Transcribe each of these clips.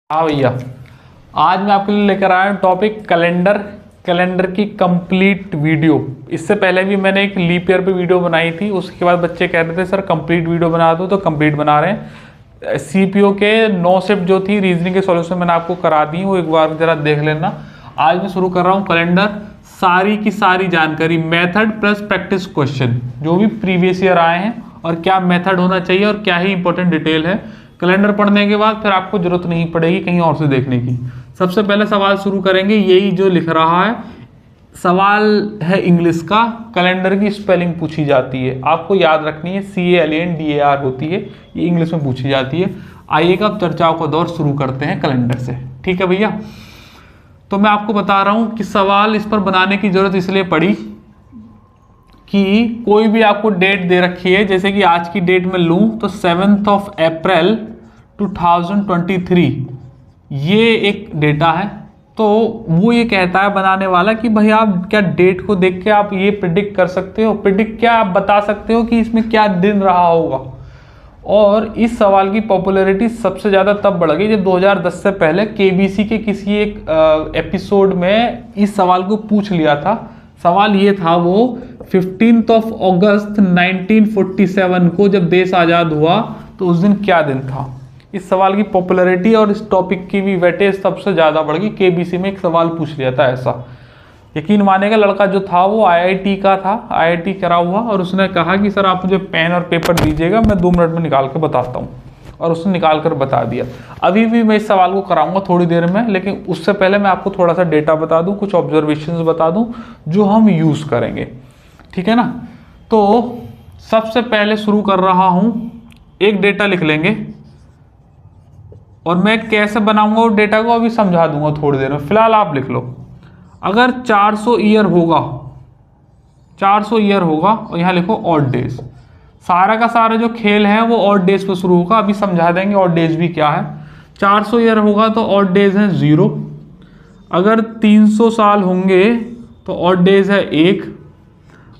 हाँ भैया, आज मैं आपके लिए लेकर आया हूँ टॉपिक कैलेंडर की कंप्लीट वीडियो। इससे पहले भी मैंने एक लीप ईयर पे वीडियो बनाई थी, उसके बाद बच्चे कह रहे थे सर कंप्लीट वीडियो बना दो, तो कंप्लीट बना रहे हैं। सीपीओ के 9 शिफ्ट जो थी रीजनिंग के सॉल्यूशन मैंने आपको करा दी, वो एक बार जरा देख लेना। आज मैं शुरू कर रहा हूँ कैलेंडर, सारी की सारी जानकारी, मेथड प्लस प्रैक्टिस क्वेश्चन जो भी प्रीवियस ईयर आए हैं और क्या मेथड होना चाहिए और क्या ही इंपॉर्टेंट डिटेल है। कैलेंडर पढ़ने के बाद फिर आपको जरूरत नहीं पड़ेगी कहीं और से देखने की। सबसे पहले सवाल शुरू करेंगे, यही जो लिख रहा है सवाल है इंग्लिश का। कैलेंडर की स्पेलिंग पूछी जाती है, आपको याद रखनी है, CALENDAR होती है, ये इंग्लिश में पूछी जाती है। आइएगा अब चर्चाओं का दौर शुरू करते हैं कैलेंडर से, ठीक है भैया। तो मैं आपको बता रहा हूं कि सवाल इस पर बनाने की जरूरत इसलिए पड़ी कि कोई भी आपको डेट दे रखी है, जैसे कि आज की डेट में लूं तो 7 अप्रैल 2023 ये एक डेटा है। तो वो ये कहता है बनाने वाला कि भाई आप क्या डेट को देख के आप ये प्रिडिक्ट कर सकते हो, प्रिडिक्ट क्या आप बता सकते हो कि इसमें क्या दिन रहा होगा। और इस सवाल की पॉपुलैरिटी सबसे ज़्यादा तब बढ़ गई जब 2010 से पहले KBC के किसी एक एपिसोड में इस सवाल को पूछ लिया था। सवाल ये था, वो 15 अगस्त 1947 को जब देश आज़ाद हुआ तो उस दिन क्या दिन था। इस सवाल की पॉपुलैरिटी और इस टॉपिक की भी वेटेज सबसे ज़्यादा बढ़ गई। KBC में एक सवाल पूछ लिया था ऐसा। यकीन मानेगा, लड़का जो था वो IIT का था, IIT करा हुआ, और उसने कहा कि सर आप मुझे पेन और पेपर दीजिएगा, मैं 2 मिनट में निकाल कर बताता हूँ। और उसने निकाल कर बता दिया। अभी भी मैं इस सवाल को कराऊंगा थोड़ी देर में, लेकिन उससे पहले मैं आपको थोड़ा सा डेटा बता दूं, कुछ ऑब्जर्वेशंस बता दूं जो हम यूज़ करेंगे, ठीक है ना। तो सबसे पहले शुरू कर रहा हूं, एक डेटा लिख लेंगे और मैं कैसे बनाऊंगा उस डेटा को अभी समझा दूंगा थोड़ी देर में। फिलहाल आप लिख लो, अगर 400 ईयर होगा, 400 ईयर होगा, और यहाँ लिखो ऑड डेज। सारा का सारा जो खेल है वो ऑड डेज पे शुरू होगा, अभी समझा देंगे ऑड डेज भी क्या है। 400 ईयर होगा तो ऑड डेज है 0। अगर 300 साल होंगे तो ऑड डेज है 1।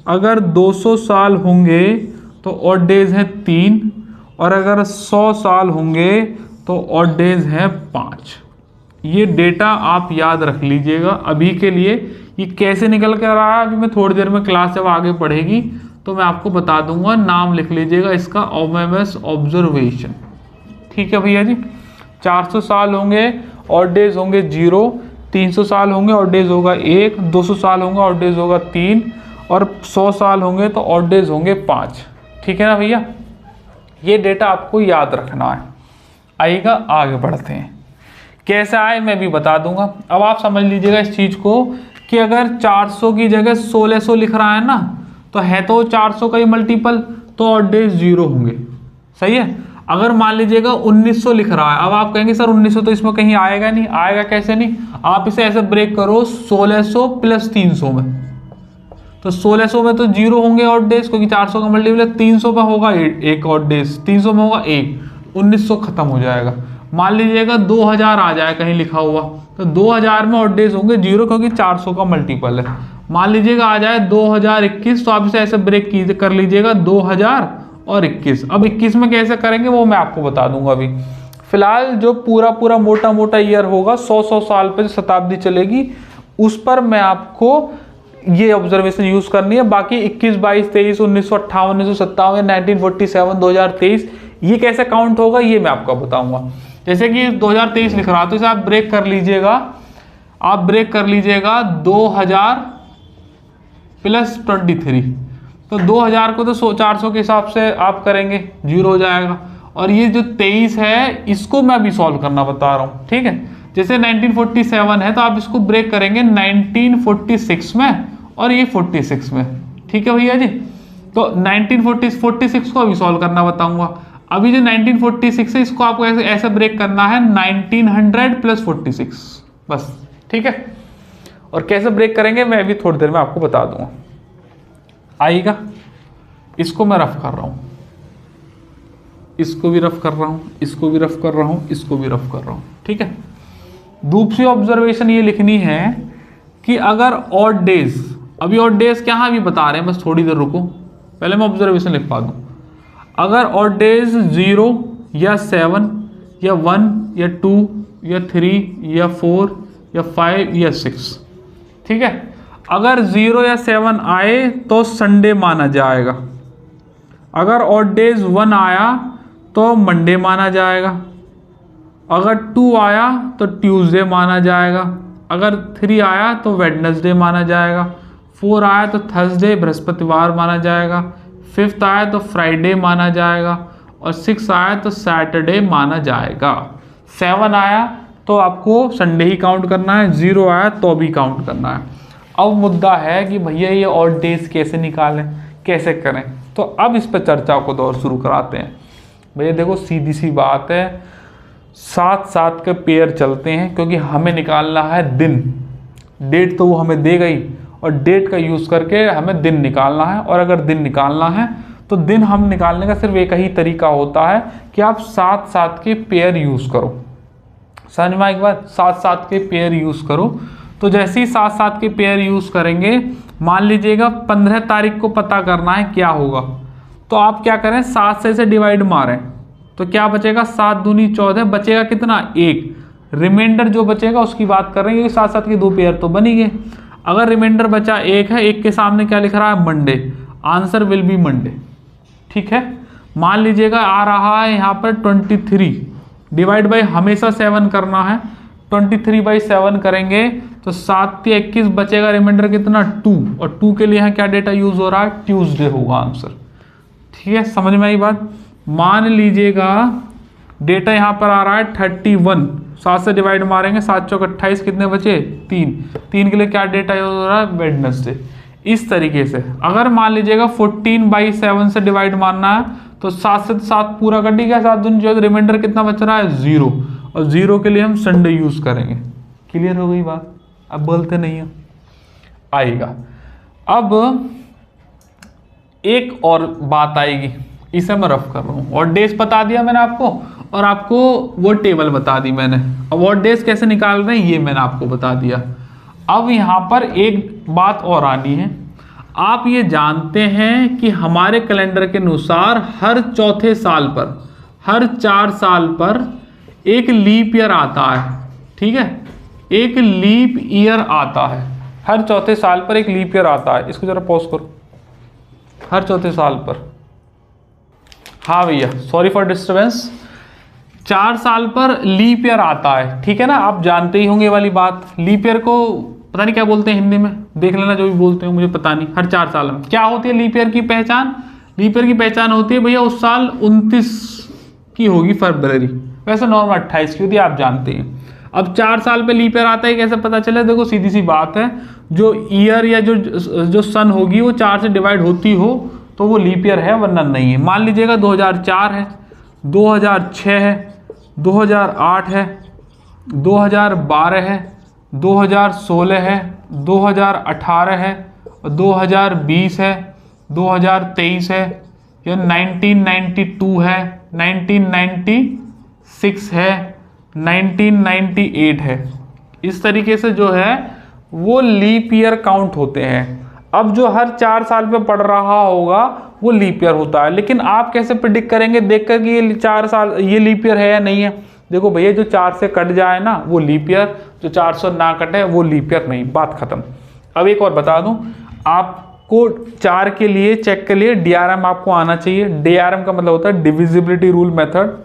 अगर 200 साल होंगे तो ऑड डेज है 3। और अगर 100 साल होंगे तो ऑड डेज है 5। ये डेटा आप याद रख लीजिएगा अभी के लिए। ये कैसे निकल कर रहा है अभी मैं थोड़ी देर में, क्लास जब आगे बढ़ेगी तो मैं आपको बता दूंगा। नाम लिख लीजिएगा इसका, OMS ऑब्जर्वेशन, ठीक है भैया जी। 400 साल होंगे ऑड डेज होंगे 0, 300 साल होंगे ऑड डेज होगा 1, 200 साल होंगे ऑड डेज होगा 3, और 100 साल होंगे तो ऑड डेज होंगे 5, ठीक है ना भैया। ये डेटा आपको याद रखना है। आइएगा आगे बढ़ते हैं, कैसे आए मैं भी बता दूंगा। अब आप समझ लीजिएगा इस चीज को कि अगर 400 की जगह 1600 लिख रहा है ना, तो है तो 400 का ही मल्टीपल, तो ऑड डेज 0 होंगे, सही है। अगर मान लीजिएगा 1900 लिख रहा है, अब आप कहेंगे सर 1900 तो इसमें कहीं आएगा नहीं। आएगा कैसे नहीं, आप इसे ऐसे ब्रेक करो 1600 प्लस 300 में, तो 1600 में तो 0 होंगे ऑड डेज, क्योंकि 400 का मल्टीपल 300 में होगा एक ऑड डेज, 300 में होगा 1, 1900 खत्म हो जाएगा। मान लीजिएगा 2000 आ जाए कहीं लिखा हुआ, तो 2000 में ऑड डेज होंगे 0, क्योंकि 400 का मल्टीपल है। मान लीजिएगा आ जाए 2021, तो आप इसे ऐसे ब्रेक कर लीजिएगा 2021। अब 21 में कैसे करेंगे वो मैं आपको बता दूंगा अभी। फिलहाल जो पूरा मोटा मोटा ईयर होगा, 100 साल पे जो शताब्दी चलेगी, उस पर मैं आपको ये ऑब्जर्वेशन यूज करनी है। बाकी 21, 22, 23, 1958, 1957, 1947, 2023 ये कैसे काउंट होगा ये मैं आपको बताऊंगा। जैसे कि 2023 लिख रहा, तो इसे आप ब्रेक कर लीजिएगा, आप ब्रेक कर लीजिएगा 2000 प्लस 23, तो 2000 को तो 400 के हिसाब से आप करेंगे, 0 हो जाएगा। और ये जो 23 है इसको मैं अभी सॉल्व करना बता रहा हूँ, ठीक है। जैसे 1947 है तो आप इसको ब्रेक करेंगे 1946 में और ये 46 में, ठीक है भैया जी। तो 1946 को अभी सॉल्व करना बताऊंगा। अभी जो 1946 है इसको आपको ऐसे ब्रेक करना है 1900 प्लस 46, बस, ठीक है। और कैसे ब्रेक करेंगे मैं अभी थोड़ी देर में आपको बता दूंगा। आइएगा, इसको मैं रफ कर रहा हूं, इसको भी रफ कर रहा हूं, इसको भी रफ कर रहा हूं, इसको भी रफ कर रहा हूं, ठीक है। दूसरी ऑब्जर्वेशन ये लिखनी है कि अगर ऑड डेज, अभी ऑड डेज क्या भी बता रहे हैं, बस थोड़ी देर रुको, पहले मैं ऑब्जर्वेशन लिखवा दूं। अगर ऑड डेज 0 या 7 या 1 या 2 या 3 या 4 या 5 या 6, ठीक है। अगर 0 या 7 आए तो संडे माना जाएगा। अगर ऑड डेज 1 आया तो मंडे माना जाएगा। अगर 2 आया तो ट्यूसडे माना जाएगा। अगर 3 आया तो वेडनेसडे माना जाएगा। 4 आया तो थर्सडे बृहस्पतिवार माना जाएगा। 5th आया तो फ्राइडे माना जाएगा। और 6 आया तो सैटरडे माना जाएगा। 7 आया तो आपको संडे ही काउंट करना है। 0 आया तो भी काउंट करना है। अब मुद्दा है कि भैया ये ऑड डेज कैसे निकालें, कैसे करें। तो अब इस पर चर्चा को दौर शुरू कराते हैं। भैया देखो सीधी सी बात है, 7-7 के पेयर चलते हैं क्योंकि हमें निकालना है दिन। डेट तो वो हमें दे गई और डेट का यूज़ करके हमें दिन निकालना है। और अगर दिन निकालना है तो दिन हम निकालने का सिर्फ एक ही तरीका होता है कि आप 7-7 के पेयर यूज़ करो। समझ में एक बात, 7-7 के पेयर यूज़ करो। तो जैसे ही 7-7 के पेयर यूज़ करेंगे, मान लीजिएगा 15 तारीख को पता करना है क्या होगा, तो आप क्या करें, 7 से इसे डिवाइड मारें तो क्या बचेगा, 7 दूनी 14, बचेगा कितना, 1। रिमाइंडर जो बचेगा उसकी बात कर रहे हैं, 7-7 के 2 पेयर तो बन ही गए। अगर रिमाइंडर बचा 1 है, 1 के सामने क्या लिख रहा है, Monday, answer will be Monday, ठीक है। मान लीजिएगा आ रहा है यहाँ पर 23, डिवाइड बाई हमेशा 7 करना है। 23/7 करेंगे तो 7 या 21 बचेगा, रिमाइंडर कितना, 2। और 2 के लिए यहाँ क्या डेटा यूज हो रहा है, ट्यूसडे होगा आंसर, ठीक है। समझ में आई बात। मान लीजिएगा डेटा यहाँ पर आ रहा है 31, 7 से डिवाइड मारेंगे, 7 चौक 28, कितने बचे, 3 के लिए क्या डेटा यूज हो रहा है, वेडनेसडे। इस तरीके से अगर मान लीजिएगा 14/7 से डिवाइड मारना है तो 7 से 7 पूरा कर दी गया, 7 दूनी 14, रिमाइंडर कितना बच रहा है, 0। और 0 के लिए हम संडे यूज करेंगे। क्लियर हो गई बात, अब बोलते नहीं हो आएगा। अब एक और बात आएगी, इसे मैं रफ कर रहा हूँ। और डेज बता दिया मैंने आपको, और आपको वो टेबल बता दी मैंने। अब वो डेज कैसे निकाल रहे हैं ये मैंने आपको बता दिया। अब यहाँ पर एक बात और आनी है, आप ये जानते हैं कि हमारे कैलेंडर के अनुसार हर चौथे साल पर, हर 4 साल पर एक लीप ईयर आता है, ठीक है। एक लीप ईयर आता है, हर चौथे साल पर एक लीप ईयर आता है। इसको जरा पॉज करो, हर चौथे साल पर। हाँ भैया, सॉरी फॉर डिस्टर्बेंस, 4 साल पर लीप ईयर आता है, ठीक है ना। आप जानते ही होंगे वाली बात। लीप ईयर को पता नहीं क्या बोलते हैं हिंदी में, देख लेना जो भी बोलते हो, मुझे पता नहीं। हर 4 साल में क्या होती है लीप ईयर की पहचान, लीप ईयर की पहचान होती है भैया उस साल 29 की होगी फरवरी, वैसे नॉर्मल 28 की होती है, आप जानते हैं। अब 4 साल पे लीप ईयर आता है, कैसे पता चले, देखो सीधी सी बात है, जो ईयर या जो सन होगी वो 4 से डिवाइड होती हो तो वो लीप ईयर है, वरना नहीं है। मान लीजिएगा 2004 है, 2006 है, 2008 है, 2012 है, 2016 है, 2018 है, 2020 है, 2023 है, या 1992 है, 1996 है, 1998 है। इस तरीके से जो है वो लीप ईयर काउंट होते हैं। अब जो हर 4 साल पे पड़ रहा होगा वो लीप ईयर होता है। लेकिन आप कैसे प्रिडिक्ट करेंगे देखकर कि ये 4 साल ये लीप ईयर है या नहीं है। देखो भैया, जो 4 से कट जाए ना वो लीप ईयर, जो 4 से ना कटे वो लीप ईयर नहीं, बात खत्म। अब एक और बता दूं आपको, 4 के लिए चेक के लिए DRM आपको आना चाहिए। DRM का मतलब होता है डिविजिबिलिटी रूल मेथड।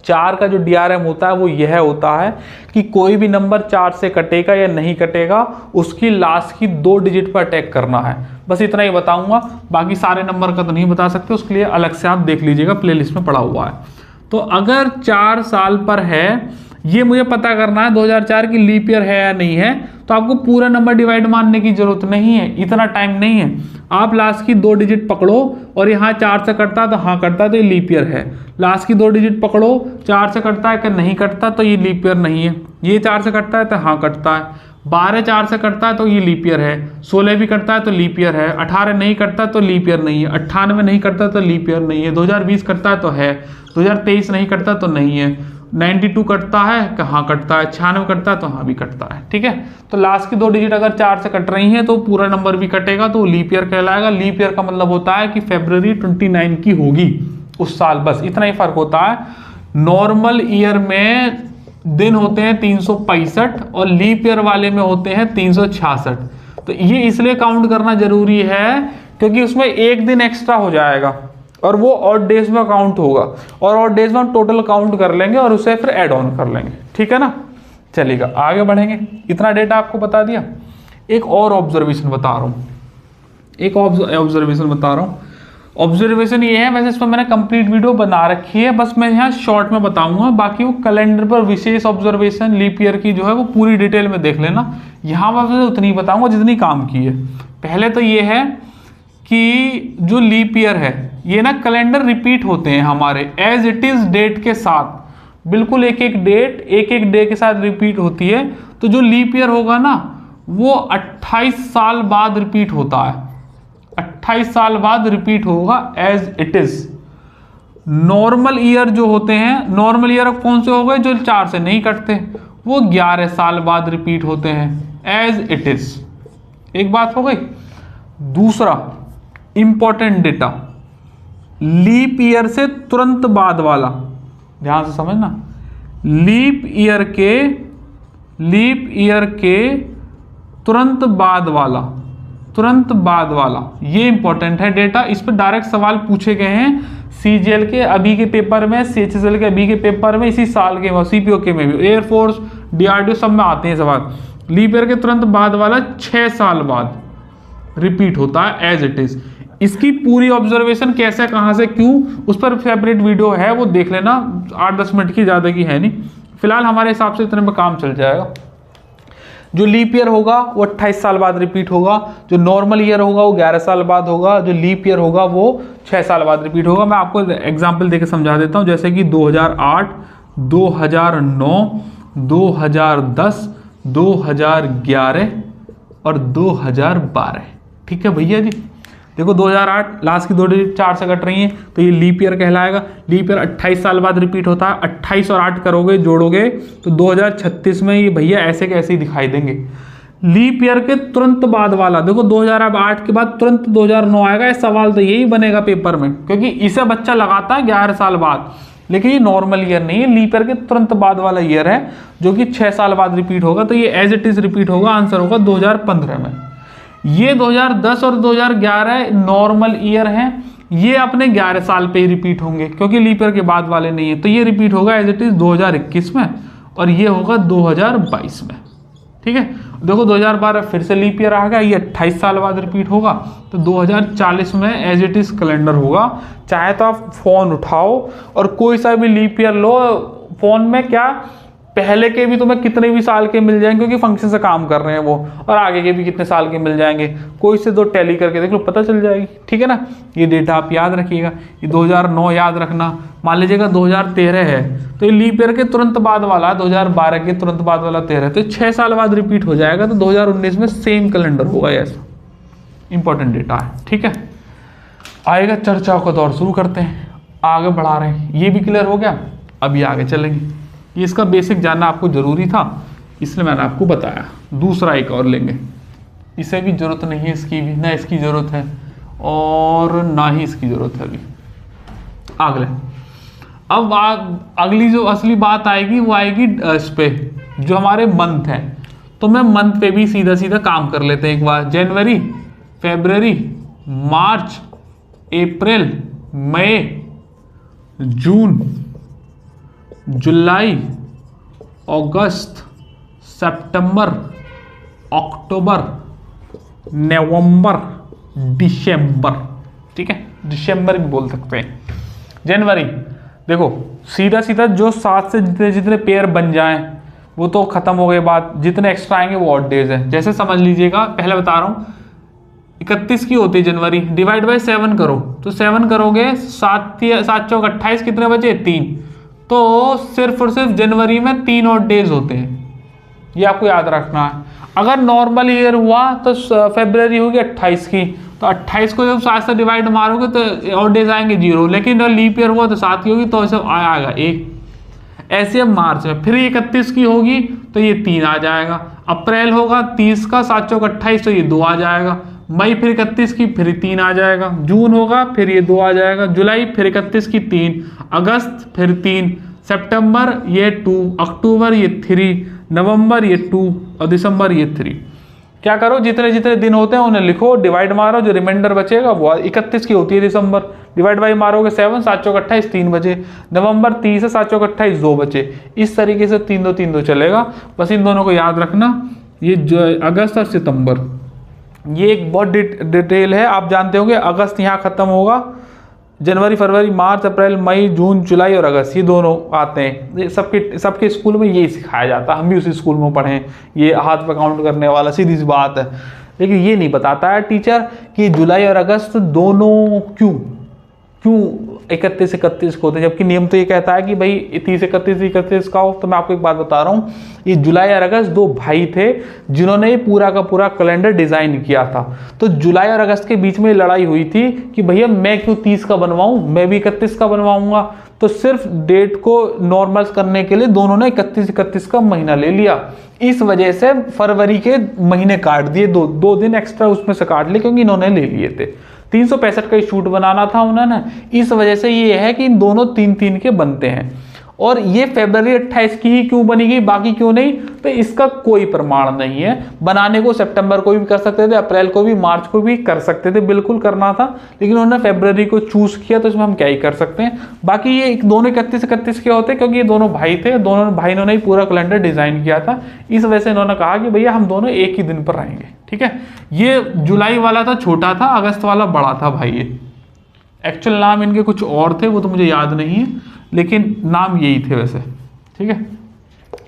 4 का जो DRM होता है वो यह होता है कि कोई भी नंबर 4 से कटेगा या नहीं कटेगा, उसकी लास्ट की 2 डिजिट पर अटैक करना है। बस इतना ही बताऊंगा, बाकी सारे नंबर का तो नहीं बता सकते, उसके लिए अलग से आप देख लीजिएगा, प्लेलिस्ट में पड़ा हुआ है। तो अगर 4 साल पर है, ये मुझे पता करना है 2004 की लीप ईयर है या नहीं है, तो आपको पूरा नंबर डिवाइड मारने की जरूरत नहीं है, इतना टाइम नहीं है। आप लास्ट की 2 डिजिट पकड़ो और यहाँ 4 से कटता है तो हाँ कटता है तो ये लीप ईयर है। लास्ट की 2 डिजिट पकड़ो, 4 से कटता है कि नहीं कटता तो ये लीप ईयर नहीं है। ये 4 से कटता है तो हाँ कटता है। 12 4 से कटता है तो ये लीप ईयर है। 16 भी कटता है तो लीप ईयर है। 18 नहीं कटता तो लीप ईयर नहीं है। 98 नहीं कटता तो लीप ईयर नहीं है। 2020 कटता है तो है। 2023 नहीं कटता तो नहीं है। 92 कटता है कि हाँ कटता है। 96 कटता है तो हाँ भी कटता है। ठीक है, तो लास्ट की 2 डिजिट अगर 4 से कट रही हैं तो पूरा नंबर भी कटेगा तो लीप ईयर कहलाएगा। लीप ईयर का मतलब होता है कि फरवरी 29 की होगी उस साल, बस इतना ही फर्क होता है। नॉर्मल ईयर में दिन होते हैं 365 और लीप ईयर वाले में होते हैं 366। तो ये इसलिए काउंट करना जरूरी है क्योंकि उसमें एक दिन एक्स्ट्रा हो जाएगा और वो ऑड डेज में काउंट होगा, और ऑड डेज में हम टोटल काउंट कर लेंगे और उसे फिर ऐड ऑन कर लेंगे। ठीक है ना, चलिएगा आगे बढ़ेंगे। इतना डेटा आपको बता दिया। एक और ऑब्जर्वेशन बता रहा हूँ, एक ऑब्जर्वेशन बता रहा हूँ। ऑब्जर्वेशन ये है, वैसे इस पर मैंने कंप्लीट वीडियो बना रखी है, बस मैं यहाँ शॉर्ट में बताऊंगा, बाकी वो कैलेंडर पर विशेष ऑब्जर्वेशन लीप ईयर की जो है वो पूरी डिटेल में देख लेना। यहाँ पर उतनी बताऊंगा जितनी काम की है। पहले तो ये है कि जो लीप ईयर है ये ना कैलेंडर रिपीट होते हैं हमारे एज इट इज डेट के साथ, बिल्कुल एक एक डेट एक एक डे के साथ रिपीट होती है। तो जो लीप ईयर होगा ना वो 28 साल बाद रिपीट होता है, 28 साल बाद रिपीट होगा as it is. Normal year जो होते हैं, नॉर्मल ईयर कौन से हो गए जो 4 से नहीं कटते, वो 11 साल बाद रिपीट होते हैं एज इट इज। एक बात हो गई। दूसरा इंपॉर्टेंट डेटा, लीप ईयर से तुरंत बाद वाला, ध्यान से समझना, लीप ईयर के तुरंत बाद वाला ये इंपॉर्टेंट है डेटा। इस पर डायरेक्ट सवाल पूछे गए हैं सीजीएल के अभी के पेपर में, सीएचएसएल के अभी के पेपर में, इसी साल के सीपीओ के में भी, एयरफोर्स, डीआरडीओ सब में आते हैं सवाल। लीप ईयर के तुरंत बाद वाला 6 साल बाद रिपीट होता है एज इट इज। इसकी पूरी ऑब्जर्वेशन कैसे, कहां से, क्यों, उस पर सेपरेट वीडियो है, वो देख लेना, 8-10 मिनट की, ज्यादा की है नहीं। फिलहाल हमारे हिसाब से इतने में काम चल जाएगा। जो लीप ईयर होगा वो 28 साल बाद रिपीट होगा, जो नॉर्मल ईयर होगा वो 11 साल बाद होगा, जो लीप ईयर होगा वो 6 साल बाद रिपीट होगा। मैं आपको एग्जाम्पल देकर समझा देता हूँ, जैसे कि 2008, 2009, 2010, 2011 और 2012। ठीक है भैया जी, देखो 2008 लास्ट की 2 डिजिट 4 से कट रही हैं तो ये लीप ईयर कहलाएगा। लीप ईयर 28 साल बाद रिपीट होता है, 28 और 8 करोगे जोड़ोगे तो 2036 में ये भैया ऐसे कैसे ही दिखाई देंगे। लीप ईयर के तुरंत बाद वाला, देखो 2008 के बाद तुरंत 2009 आएगा, ये सवाल तो यही बनेगा पेपर में, क्योंकि इसे बच्चा लगाता है 11 साल बाद, लेकिन ये नॉर्मल ईयर नहीं है, लीप ईयर के तुरंत बाद वाला ईयर है जो कि 6 साल बाद रिपीट होगा। तो ये एज इट इज रिपीट होगा, आंसर होगा 2015 में। ये 2010 और 2011 नॉर्मल ईयर हैं, ये अपने 11 साल पे ही रिपीट होंगे क्योंकि लीप ईयर के बाद वाले नहीं है। तो ये रिपीट होगा एज इट इज 2021 में और ये होगा 2022 में। ठीक है, देखो 2012 फिर से लीप ईयर आ गया, ये 28 साल बाद रिपीट होगा, तो 2040 में एज इट इज कैलेंडर होगा। चाहे तो आप फोन उठाओ और कोई सा भी लीप ईयर लो, फोन में क्या पहले के भी तुम्हें कितने भी साल के मिल जाएंगे क्योंकि फंक्शन से काम कर रहे हैं वो, और आगे के भी कितने साल के मिल जाएंगे, कोई से 2 टैली करके देख लो, पता चल जाएगी। ठीक है ना, ये डेटा आप याद रखिएगा। ये 2009 याद रखना, मान लीजिएगा 2013 है तो ये लीप ईयर के तुरंत बाद वाला, 2012 के तुरंत बाद वाला 13, तो 6 साल बाद रिपीट हो जाएगा, तो 2019 में सेम कैलेंडर होगा। ऐसा इंपॉर्टेंट डेटा है। ठीक है, आएगा चर्चा का दौर, शुरू करते हैं, आगे बढ़ा रहे हैं। ये भी क्लियर हो गया, अभी आगे चलेंगे। ये इसका बेसिक जानना आपको जरूरी था इसलिए मैंने आपको बताया। दूसरा एक और लेंगे, इसे भी जरूरत नहीं है, इसकी भी ना, इसकी जरूरत है और ना ही इसकी जरूरत है अभी। अगले अब अगली जो असली बात आएगी वो आएगी इस पे, जो हमारे मंथ है। तो मैं मंथ पे भी सीधा सीधा काम कर लेते हैं एक बार। जनवरी, फरवरी, मार्च, अप्रैल, मई, जून, जुलाई, अगस्त, सितंबर, अक्टूबर, नवंबर, दिसंबर। ठीक है, दिसंबर भी बोल सकते हैं। जनवरी, देखो सीधा सीधा जो 7 से जितने जितने पेयर बन जाएं वो तो खत्म हो गए बात, जितने एक्स्ट्रा आएंगे वो ऑड डेज है। जैसे समझ लीजिएगा, पहले बता रहा हूँ, 31 की होती है जनवरी, डिवाइड बाय 7 करो, तो 7 करोगे 7 चौक 28, कितने बचे 3, तो सिर्फ और सिर्फ जनवरी में 3 ऑड डेज होते हैं, ये आपको याद रखना है। अगर नॉर्मल ईयर हुआ तो फरवरी होगी 28 की, तो 28 को जब 7 से डिवाइड मारोगे तो ऑड डेज आएंगे 0, लेकिन लीप ईयर हुआ तो 7 की होगी तो सब आएगा 1। ऐसे अब मार्च में फिर 31 की होगी तो ये 3 आ जाएगा। अप्रैल होगा 30 का, 7 चौक 28 तो ये 2 आ जाएगा। मई फिर 31 की, फिर 3 आ जाएगा। जून होगा फिर ये 2 आ जाएगा। जुलाई फिर 31 की 3, अगस्त फिर 3, सितंबर ये 2, अक्टूबर ये 3, नवंबर ये 2 और दिसंबर ये 3। क्या करो, जितने जितने दिन होते हैं उन्हें लिखो, डिवाइड मारो, जो रिमाइंडर बचेगा वो 31 की होती है दिसंबर, डिवाइड बाई मारोगे 7, 7 चौक 28 3 बचे, नवंबर 30 है, 7 चौक 28 2 बचे। इस तरीके से 3 2 चलेगा। बस इन दोनों को याद रखना, ये अगस्त और सितंबर, ये एक बहुत डिटेल है। आप जानते होंगे अगस्त यहाँ खत्म होगा, जनवरी फरवरी मार्च अप्रैल मई जून जुलाई और अगस्त ये दोनों आते हैं। ये सबके स्कूल में यही सिखाया जाता है, हम भी उसी स्कूल में पढ़े हैं, ये हाथ पे काउंट करने वाला, सीधी सी बात है। लेकिन ये नहीं बताता है टीचर कि जुलाई और अगस्त दोनों क्यों 31 31 को होते हैं, जबकि नियम तो ये कहता है कि भाई 30 31 का हो। तो मैं आपको एक बात बता रहा हूँ, ये जुलाई और अगस्त दो भाई थे जिन्होंने पूरा का पूरा कैलेंडर डिजाइन किया था। तो जुलाई और अगस्त के बीच में लड़ाई हुई थी कि भैया मैं क्यों 30 का बनवाऊं, मैं भी 31 का बनवाऊंगा। तो सिर्फ डेट को नॉर्मल करने के लिए दोनों ने 31 का महीना ले लिया। इस वजह से फरवरी के महीने काट दिए, दो दिन एक्स्ट्रा उसमें से काट लिए, क्योंकि इन्होंने ले लिए थे। 365 का शूट बनाना था उन्होंने, इस वजह से ये है कि इन दोनों 3 के बनते हैं। और ये फरवरी 28 की ही क्यों बनी गई, बाकी क्यों नहीं, तो इसका कोई प्रमाण नहीं है। बनाने को सितंबर को भी कर सकते थे, अप्रैल को भी, मार्च को भी कर सकते थे, बिल्कुल करना था, लेकिन उन्होंने फरवरी को चूज किया, तो इसमें हम क्या ही कर सकते हैं। बाकी ये दोनों 31 के होते, क्योंकि ये दोनों भाई थे, दोनों भाइयों ने ही पूरा कैलेंडर डिजाइन किया था। इस वजह से इन्होंने कहा कि भैया हम दोनों एक ही दिन पर रहेंगे, ठीक है। ये जुलाई वाला था छोटा था, अगस्त वाला बड़ा था भाई। ये एक्चुअल नाम इनके कुछ और थे, वो तो मुझे याद नहीं है, लेकिन नाम यही थे वैसे, ठीक है।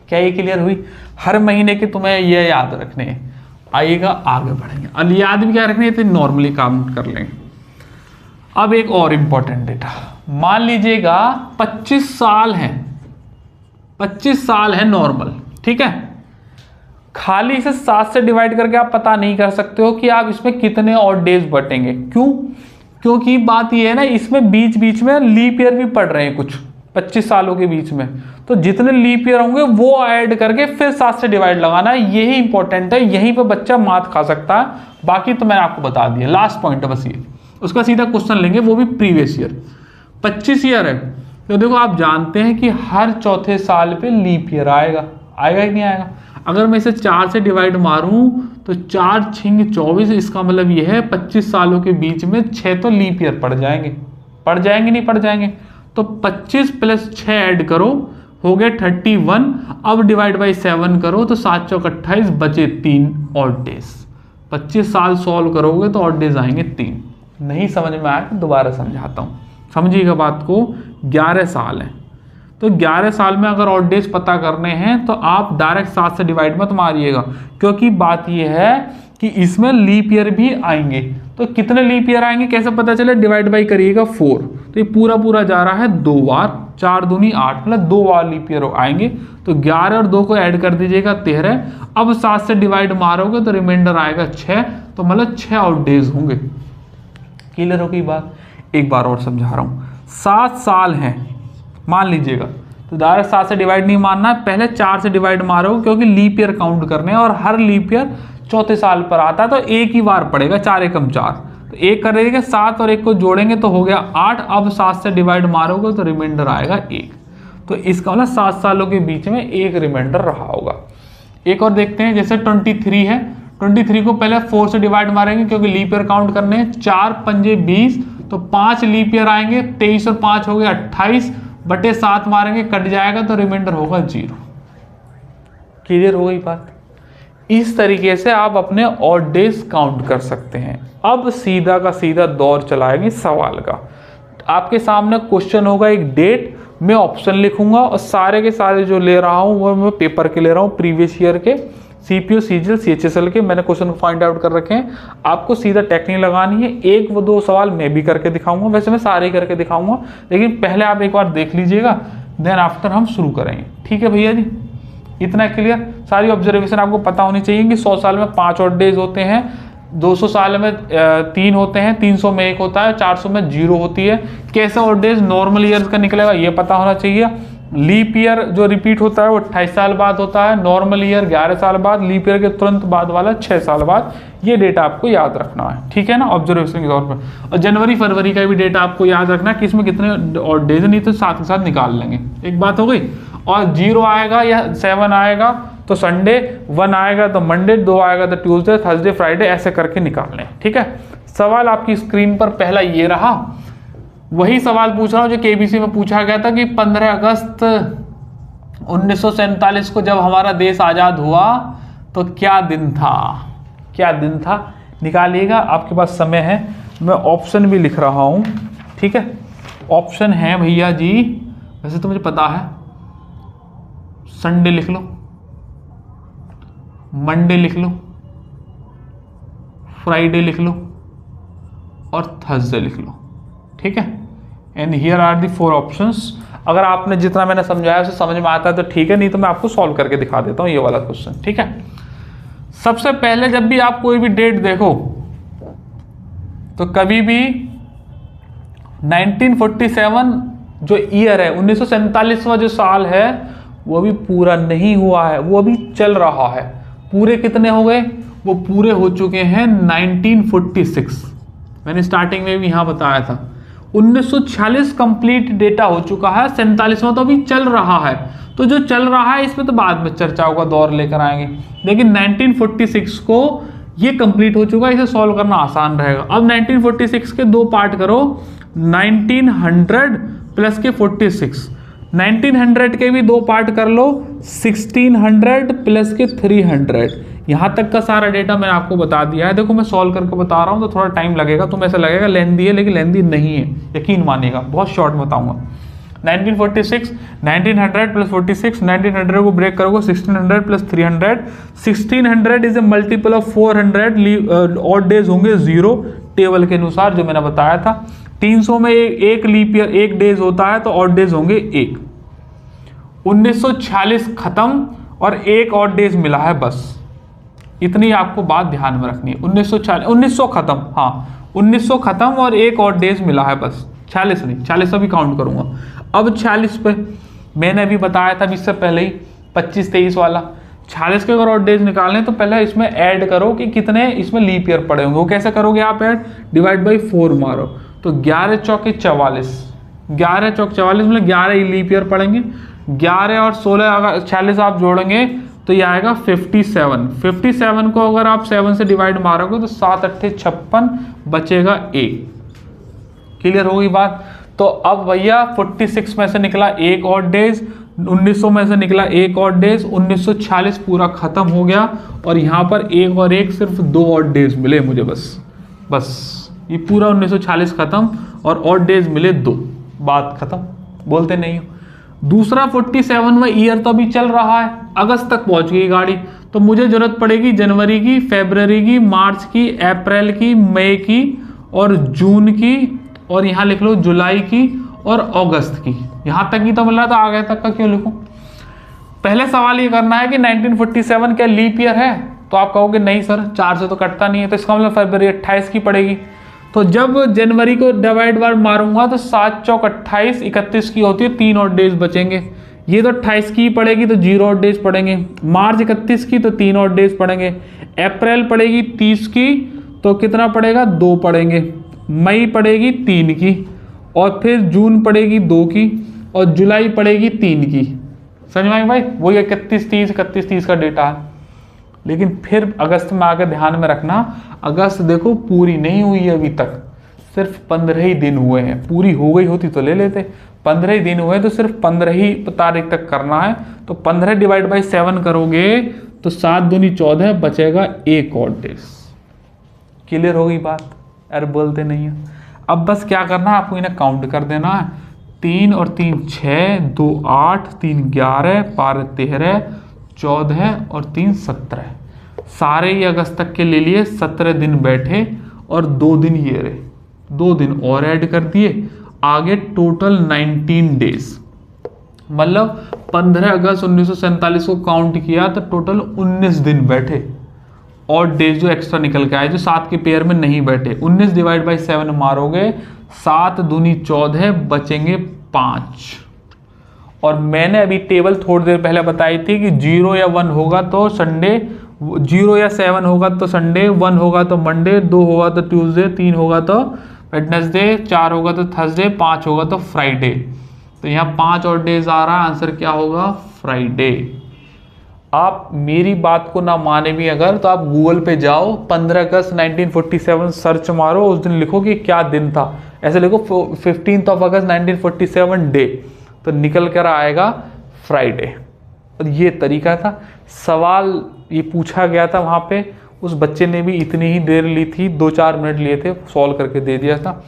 क्या ये क्लियर हुई? हर महीने के तुम्हें ये याद रखने हैं, आइएगा आगे बढ़ेंगे। अब याद भी क्या रखने तो नॉर्मली काम कर लेंगे। अब एक और इंपॉर्टेंट डेटा, मान लीजिएगा 25 साल है, 25 साल है नॉर्मल, ठीक है। खाली इसे 7 से डिवाइड करके आप पता नहीं कर सकते हो कि आप इसमें कितने और डेज बटेंगे। क्यों? क्योंकि बात ये है ना, इसमें बीच बीच में लीप ईयर भी पड़ रहे हैं कुछ 25 सालों के बीच में, तो जितने लीप ईयर होंगे वो ऐड करके फिर 7 से डिवाइड लगाना है। यही इंपॉर्टेंट है, यहीं पे बच्चा मात खा सकता है। बाकी तो मैंने आपको बता दिया, लास्ट पॉइंट है बस ये। उसका सीधा क्वेश्चन लेंगे, वो भी प्रीवियस ईयर। 25 ईयर है तो देखो, आप जानते हैं कि हर चौथे साल पे लीप ईयर आएगा, आएगा कि नहीं आएगा। अगर मैं इसे 4 से डिवाइड मारूं तो 4 छिंग 24, इसका मतलब यह है 25 सालों के बीच में 6 तो लीप ईयर पड़ जाएंगे, नहीं पड़ जाएंगे। तो 25 प्लस 6 ऐड करो, हो गया 31। अब डिवाइड बाई 7 करो तो 7 चौक 28, बचे 3 और डेज। 25 साल सॉल्व करोगे तो और डेज आएंगे 3। नहीं समझ में आया तो दोबारा समझाता हूँ, समझिएगा बात को। 11 साल है तो 11 साल में अगर ऑड डेज पता करने हैं तो आप डायरेक्ट 7 से डिवाइड मत मारिएगा, क्योंकि बात यह है कि इसमें लीप ईयर भी आएंगे। तो कितने लीप ईयर आएंगे कैसे पता चले, डिवाइड बाई करिएगा 4, तो ये पूरा जा रहा है 2 बार, 4 दूनी 8, मतलब 2 बार लीप ईयर आएंगे। तो 11 और 2 को ऐड कर दीजिएगा 13। अब 7 से डिवाइड मारोगे तो रिमाइंडर आएगा 6, तो मतलब 6 और डेज होंगे। क्लियर हो गई बात? एक बार और समझा रहा हूँ। 7 साल हैं मान लीजिएगा, तो डायरेक्ट 7 से डिवाइड नहीं मारना है, पहले 4 से डिवाइड मारो, क्योंकि लीप ईयर काउंट करने हैं और हर लीप ईयर चौथे साल पर आता है, तो एक ही बार पड़ेगा, 4 एकम 4, तो एक करेंगे 7 और 1 को जोड़ेंगे तो हो गया 8। अब 7 से डिवाइड मारोगे तो रिमाइंडर आएगा 1। तो इसका मतलब 7 सालों के बीच में एक रिमाइंडर रहा होगा। एक और देखते हैं, जैसे 23 है, 23 को पहले 4 से डिवाइड मारेंगे क्योंकि लीप ईयर काउंट करने हैं। 4 पंजे 20, तो 5 लीप ईयर आएंगे, 23 और 5 हो गए 28, बटे 7 मारेंगे, कट जाएगा तो रिमाइंडर होगा 0। क्लियर हो गई बात? इस तरीके से आप अपने ऑड डेज काउंट कर सकते हैं। अब सीधा का सीधा दौर चलाएंगे सवाल का। आपके सामने क्वेश्चन होगा, एक डेट, मैं ऑप्शन लिखूंगा और सारे के सारे जो ले रहा हूं वो मैं पेपर के ले रहा हूं, प्रीवियस ईयर के, सीपीओ सीजीएल सीएचएसएल के मैंने क्वेश्चन को फाइंड आउट कर रखे हैं। आपको सीधा टेक्निक लगानी है। एक व 2 सवाल मैं भी करके दिखाऊंगा, वैसे मैं सारे करके दिखाऊंगा, लेकिन पहले आप एक बार देख लीजिएगा, देन आफ्टर हम शुरू करेंगे। ठीक है भैया जी, इतना क्लियर? सारी ऑब्जर्वेशन आपको पता होनी चाहिए कि 100 साल में 5 ऑड डेज होते हैं, 200 साल में 3 होते हैं, 300 में 1 होता है, 400 में 0 होती है। कैसे ऑड डेज नॉर्मल ईयर्स का निकलेगा ये पता होना चाहिए। लीप ईयर जो रिपीट होता है वो 28 साल बाद होता है, नॉर्मल ईयर 11 साल बाद, लीप ईयर के तुरंत बाद वाला 6 साल बाद। ये डेटा आपको याद रखना है, ठीक है ना, ऑब्जर्वेशन के तौर पर। और जनवरी फरवरी का भी डेटा आपको याद रखना है कि इसमें कितने और डेज, नहीं तो साथ के साथ निकाल लेंगे। एक बात हो गई। और 0 आएगा या 7 आएगा तो संडे, 1 आएगा तो मंडे, 2 आएगा तो ट्यूसडे, थर्सडे, फ्राइडे, ऐसे करके निकाल लें, ठीक है। सवाल आपकी स्क्रीन पर पहला ये रहा, वही सवाल पूछ रहा हूँ जो केबीसी में पूछा गया था कि 15 अगस्त 1947 को जब हमारा देश आज़ाद हुआ तो क्या दिन था, क्या दिन था, निकालिएगा। आपके पास समय है, मैं ऑप्शन भी लिख रहा हूँ, ठीक है। ऑप्शन है भैया जी, वैसे तो मुझे पता है, संडे लिख लो, मंडे लिख लो, फ्राइडे लिख लो और थर्सडे लिख लो, ठीक है। And here are the 4 options. अगर आपने जितना मैंने समझाया उसे समझ में आता है तो ठीक है, नहीं तो मैं आपको सॉल्व करके दिखा देता हूँ ये वाला क्वेश्चन, ठीक है। सबसे पहले जब भी आप कोई भी डेट देखो तो कभी भी 1947 जो ईयर है, 1947वां जो साल है वो भी पूरा नहीं हुआ है, वो अभी चल रहा है। पूरे कितने हो गए, वो पूरे हो चुके हैं 1946। मैंने स्टार्टिंग में भी यहाँ बताया था 1946 कंप्लीट डेटा हो चुका है, 47वां तो अभी चल रहा है। तो जो चल रहा है इसमें तो बाद में चर्चाओं का दौर लेकर आएंगे, लेकिन 1946 को ये कंप्लीट हो चुका है, इसे सॉल्व करना आसान रहेगा। अब 1946 के 2 पार्ट करो, 1900 प्लस के 46, 1900 के भी 2 पार्ट कर लो, 1600 प्लस के 300। यहाँ तक का सारा डेटा मैंने आपको बता दिया है। देखो मैं सॉल्व करके बता रहा हूँ तो थोड़ा टाइम लगेगा, तो ऐसा लगेगा लेंदी है, लेकिन लेंदी नहीं है, यकीन मानिएगा, बहुत शॉर्ट बताऊंगा। 1946, 1900 प्लस 46, 1900 को ब्रेक करोगे 1600 plus 300, 1600 is a multiple of 400, odd days होंगे 0 टेबल के अनुसार जो मैंने बताया था। 300 में एक लीप ईयर 1 डेज होता है तो ऑड डेज होंगे 1। 1946 खत्म और 1 ऑड डेज मिला है, बस इतनी आपको बात ध्यान में रखनी है। 1900 खत्म, हाँ 1900 खत्म और 1 और डेज मिला है बस, 46 नहीं, 46 अभी काउंट करूंगा। अब 46 पे मैंने अभी बताया था इससे पहले ही 25-23 वाला, 46 के अगर और डेज निकालने तो पहले इसमें ऐड करो कि कितने इसमें लीप ईयर पड़े होंगे। वो कैसे करोगे आप ऐड, डिवाइड बाई 4 मारो तो 11 चौके 44, 11 चौक 44 में 11 लीप ईयर पड़ेंगे। 11 और 16 अगर 46 आप जोड़ेंगे तो ये आएगा 57। 57 को अगर आप 7 से डिवाइड मारोगे तो 7 8 56 बचेगा 1। क्लियर होगी बात। तो अब भैया 46 में से निकला 1 ऑड डेज, 1900 में से निकला 1 ऑड डेज, 1946 पूरा खत्म हो गया और यहाँ पर 1 और 1 सिर्फ 2 ऑड डेज मिले मुझे, बस ये पूरा 1946 खत्म और ऑड डेज मिले 2, बात खत्म, बोलते नहीं हो। दूसरा 47वां ईयर तो अभी चल रहा है, अगस्त तक पहुंच गई गाड़ी, तो मुझे जरूरत पड़ेगी जनवरी की, फरवरी की, मार्च की, अप्रैल की, मई की और जून की, और यहाँ लिख लो जुलाई की और अगस्त की। यहाँ तक ही तो मिल रहा था, आगे तक का क्यों लिखूं। पहले सवाल ये करना है कि 1947 क्या लीप ईयर है, तो आप कहोगे नहीं सर 4 से तो कटता नहीं है, तो इसका मतलब फरवरी 28 की पड़ेगी। तो जब जनवरी को डिवाइड बार मारूंगा तो 7 चौक 28, 31 की होती है, 3 और डेज बचेंगे। ये तो 28 की पड़ेगी तो 0 और डेज पड़ेंगे। मार्च 31 की तो 3 और डेज पड़ेंगे। अप्रैल पड़ेगी 30 की तो कितना पड़ेगा, 2 पड़ेंगे। मई पड़ेगी 3 की और फिर जून पड़ेगी 2 की और जुलाई पड़ेगी 3 की। समझ में आई भाई, वही 31-30 का डेटा है। लेकिन फिर अगस्त में आकर ध्यान में रखना, अगस्त देखो पूरी नहीं हुई है अभी तक, सिर्फ 15 ही दिन हुए हैं। पूरी हो गई होती तो ले लेते, 15 ही दिन हुए तो सिर्फ 15 ही तारीख तक करना है। तो 15 डिवाइड बाई 7 करोगे तो 7 दूनी 14 बचेगा 1 और डेज। क्लियर हो गई बात, अरे बोलते नहीं है। अब बस क्या करना है, आपको इन्हें काउंट कर देना है। 3 और 3 6, 2 8, 3 11, 12 13, 14 और 3 17। सारे ही अगस्त तक के ले लिए, 17 दिन बैठे और 2 दिन ये रहे, 2 दिन और ऐड कर दिए, आगे टोटल 19 डेज। मतलब 15 अगस्त 1947 को काउंट किया तो टोटल 19 दिन बैठे और डेज जो एक्स्ट्रा निकल के आए, जो 7 के पेयर में नहीं बैठे। 19 डिवाइड बाई 7 मारोगे, 7 दूनी 14 बचेंगे 5 और मैंने अभी टेबल थोड़ी देर पहले बताई थी कि 0 या 1 होगा तो संडे, 0 या 7 होगा तो संडे, 1 होगा तो मंडे, 2 होगा तो ट्यूसडे, 3 होगा तो वेडनेसडे, 4 होगा तो थर्सडे, 5 होगा तो फ्राइडे। तो यहाँ 5 और डेज आ रहा है, आंसर क्या होगा? फ्राइडे। आप मेरी बात को ना माने भी अगर, तो आप गूगल पे जाओ, 15 अगस्त 1947 सर्च मारो, उस दिन लिखो कि क्या दिन था, ऐसे लिखो 15 अगस्त 1947 डे, तो निकल कर आएगा फ्राइडे। और ये तरीका था। सवाल ये पूछा गया था वहाँ पे, उस बच्चे ने भी इतनी ही देर ली थी, 2-4 मिनट लिए थे, सॉल्व करके दे दिया था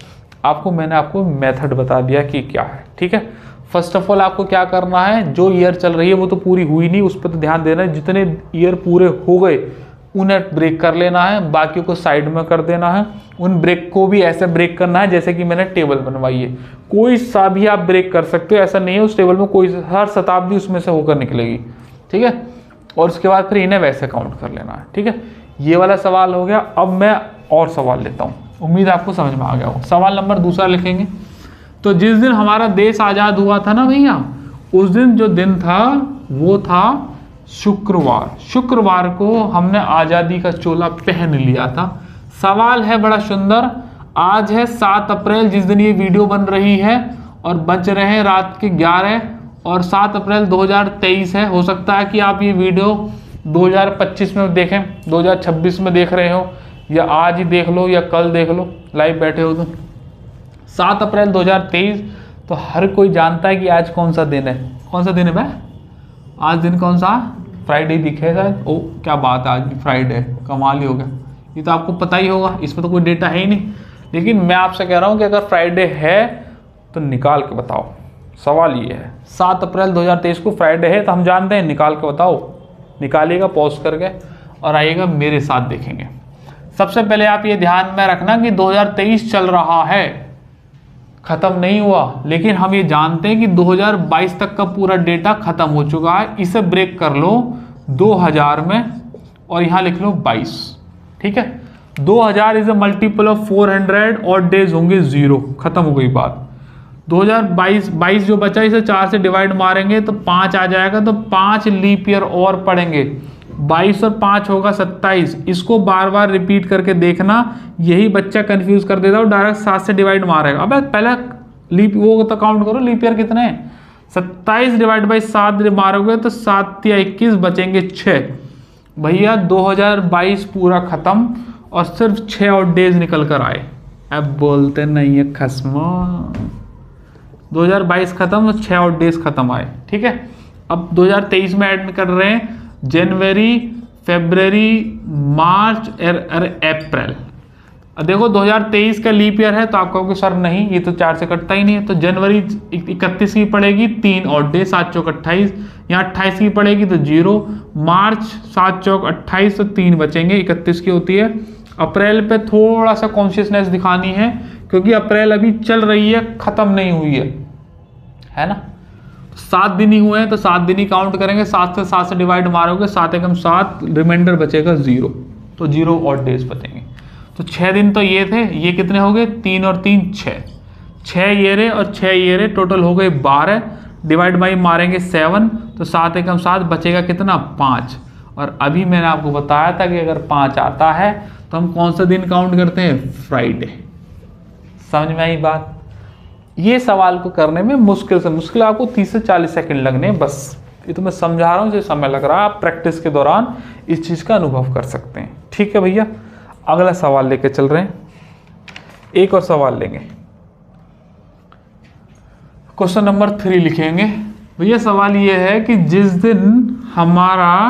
आपको। मैंने आपको मेथड बता दिया कि क्या है, ठीक है। फर्स्ट ऑफ ऑल आपको क्या करना है, जो ईयर चल रही है वो तो पूरी हुई नहीं, उस पर तो ध्यान देना है। जितने ईयर पूरे हो गए उन्हें ब्रेक कर लेना है, बाकी को साइड में कर देना है। उन ब्रेक को भी ऐसे ब्रेक करना है जैसे कि मैंने टेबल बनवाई है। कोई सा भी आप ब्रेक कर सकते हो, ऐसा नहीं है उस टेबल में कोई, हर शताब्दी उसमें से होकर निकलेगी, ठीक है। और उसके बाद फिर इन्हें वैसे काउंट कर लेना है, ठीक है। ये वाला सवाल हो गया। अब मैं और सवाल लेता हूँ, उम्मीद आपको समझ में आ गया हो। सवाल नंबर दूसरा लिखेंगे। तो जिस दिन हमारा देश आज़ाद हुआ था ना भैया, उस दिन जो दिन था वो था शुक्रवार। शुक्रवार को हमने आज़ादी का चोला पहन लिया था। सवाल है बड़ा सुंदर। आज है 7 अप्रैल जिस दिन ये वीडियो बन रही है, और बज रहे हैं रात के 11, और 7 अप्रैल 2023 है। हो सकता है कि आप ये वीडियो 2025 में देखें, 2026 में देख रहे हो, या आज ही देख लो या कल देख लो, लाइव बैठे हो तो। 7 अप्रैल 2023, तो हर कोई जानता है कि आज कौन सा दिन है। कौन सा दिन है भाई? आज दिन कौन सा? फ्राइडे दिखे शायद। ओ क्या बात है, आज फ्राइडे, कमाल ही हो गया। ये तो आपको पता ही होगा, इसमें तो कोई डेटा है ही नहीं। लेकिन मैं आपसे कह रहा हूँ कि अगर फ्राइडे है तो निकाल के बताओ। सवाल ये है, 7 अप्रैल 2023 को फ्राइडे है तो हम जानते हैं, निकाल के बताओ। निकालिएगा पॉज करके और आइएगा मेरे साथ देखेंगे। सबसे पहले आप ये ध्यान में रखना कि 2023 चल रहा है, खत्म नहीं हुआ। लेकिन हम ये जानते हैं कि 2022 तक का पूरा डेटा खत्म हो चुका है। इसे ब्रेक कर लो 2000 में और यहाँ लिख लो 22, ठीक है। 2000 इज अ मल्टीपल ऑफ 400 और डेज होंगे 0, खत्म हो गई बात। 2022 जो बचा इसे 4 से डिवाइड मारेंगे तो 5 आ जाएगा, तो 5 लीप ईयर और पड़ेंगे। 22 और 5 होगा 27। इसको बार बार रिपीट करके देखना, यही बच्चा कंफ्यूज कर देता है, डायरेक्ट 7 से डिवाइड मारेगा। अबे पहले लीप वो तो काउंट करो, लीप ईयर कितने हैं। 27 डिवाइड बाई 7 मारोगे तो 7 या 21 बचेंगे 6। भैया 2022 पूरा खत्म और सिर्फ 6 और डेज निकल कर आए। अब बोलते नहीं है खस्मा, 2022 खत्म तो 6 और डेज खत्म आए, ठीक है। अब 2023 में ऐड कर रहे हैं जनवरी, फरवरी, मार्च और अप्रैल। देखो 2023 का लीप ईयर है तो आप कहोगे सर नहीं, ये तो 4 से कटता ही नहीं है। तो जनवरी 31 की पड़ेगी, 3 और डे, 7 चौक 28। यहाँ 28 की पड़ेगी तो 0। मार्च 7 चौक 28, तो 3 बचेंगे, 31 की होती है। अप्रैल पे थोड़ा सा कॉन्शियसनेस दिखानी है क्योंकि अप्रैल अभी चल रही है, खत्म नहीं हुई है ना। 7 दिन ही हुए हैं तो 7 दिन ही काउंट करेंगे। 7 से डिवाइड मारोगे, 7 एकम 7, रिमाइंडर बचेगा 0, तो 0 और डेज बचेंगे। तो 6 दिन तो ये थे, ये कितने हो गए? 3 और 3 6, 6 ईयरें और 6 ईयरें टोटल हो गए 12। डिवाइड बाई मारेंगे 7, तो 7 एकम 7 बचेगा कितना? 5। और अभी मैंने आपको बताया था कि अगर 5 आता है तो हम कौन सा दिन काउंट करते हैं? फ्राइडे। समझ में आई बात? ये सवाल को करने में मुश्किल से मुश्किल आपको 30 से 40 सेकंड लगने हैं बस। ये तो मैं समझा रहा हूँ, जो समय लग रहा है आप प्रैक्टिस के दौरान इस चीज़ का अनुभव कर सकते हैं, ठीक है भैया। अगला सवाल लेके चल रहे हैं, एक और सवाल लेंगे। क्वेश्चन नंबर 3 लिखेंगे भैया। सवाल ये है कि जिस दिन हमारा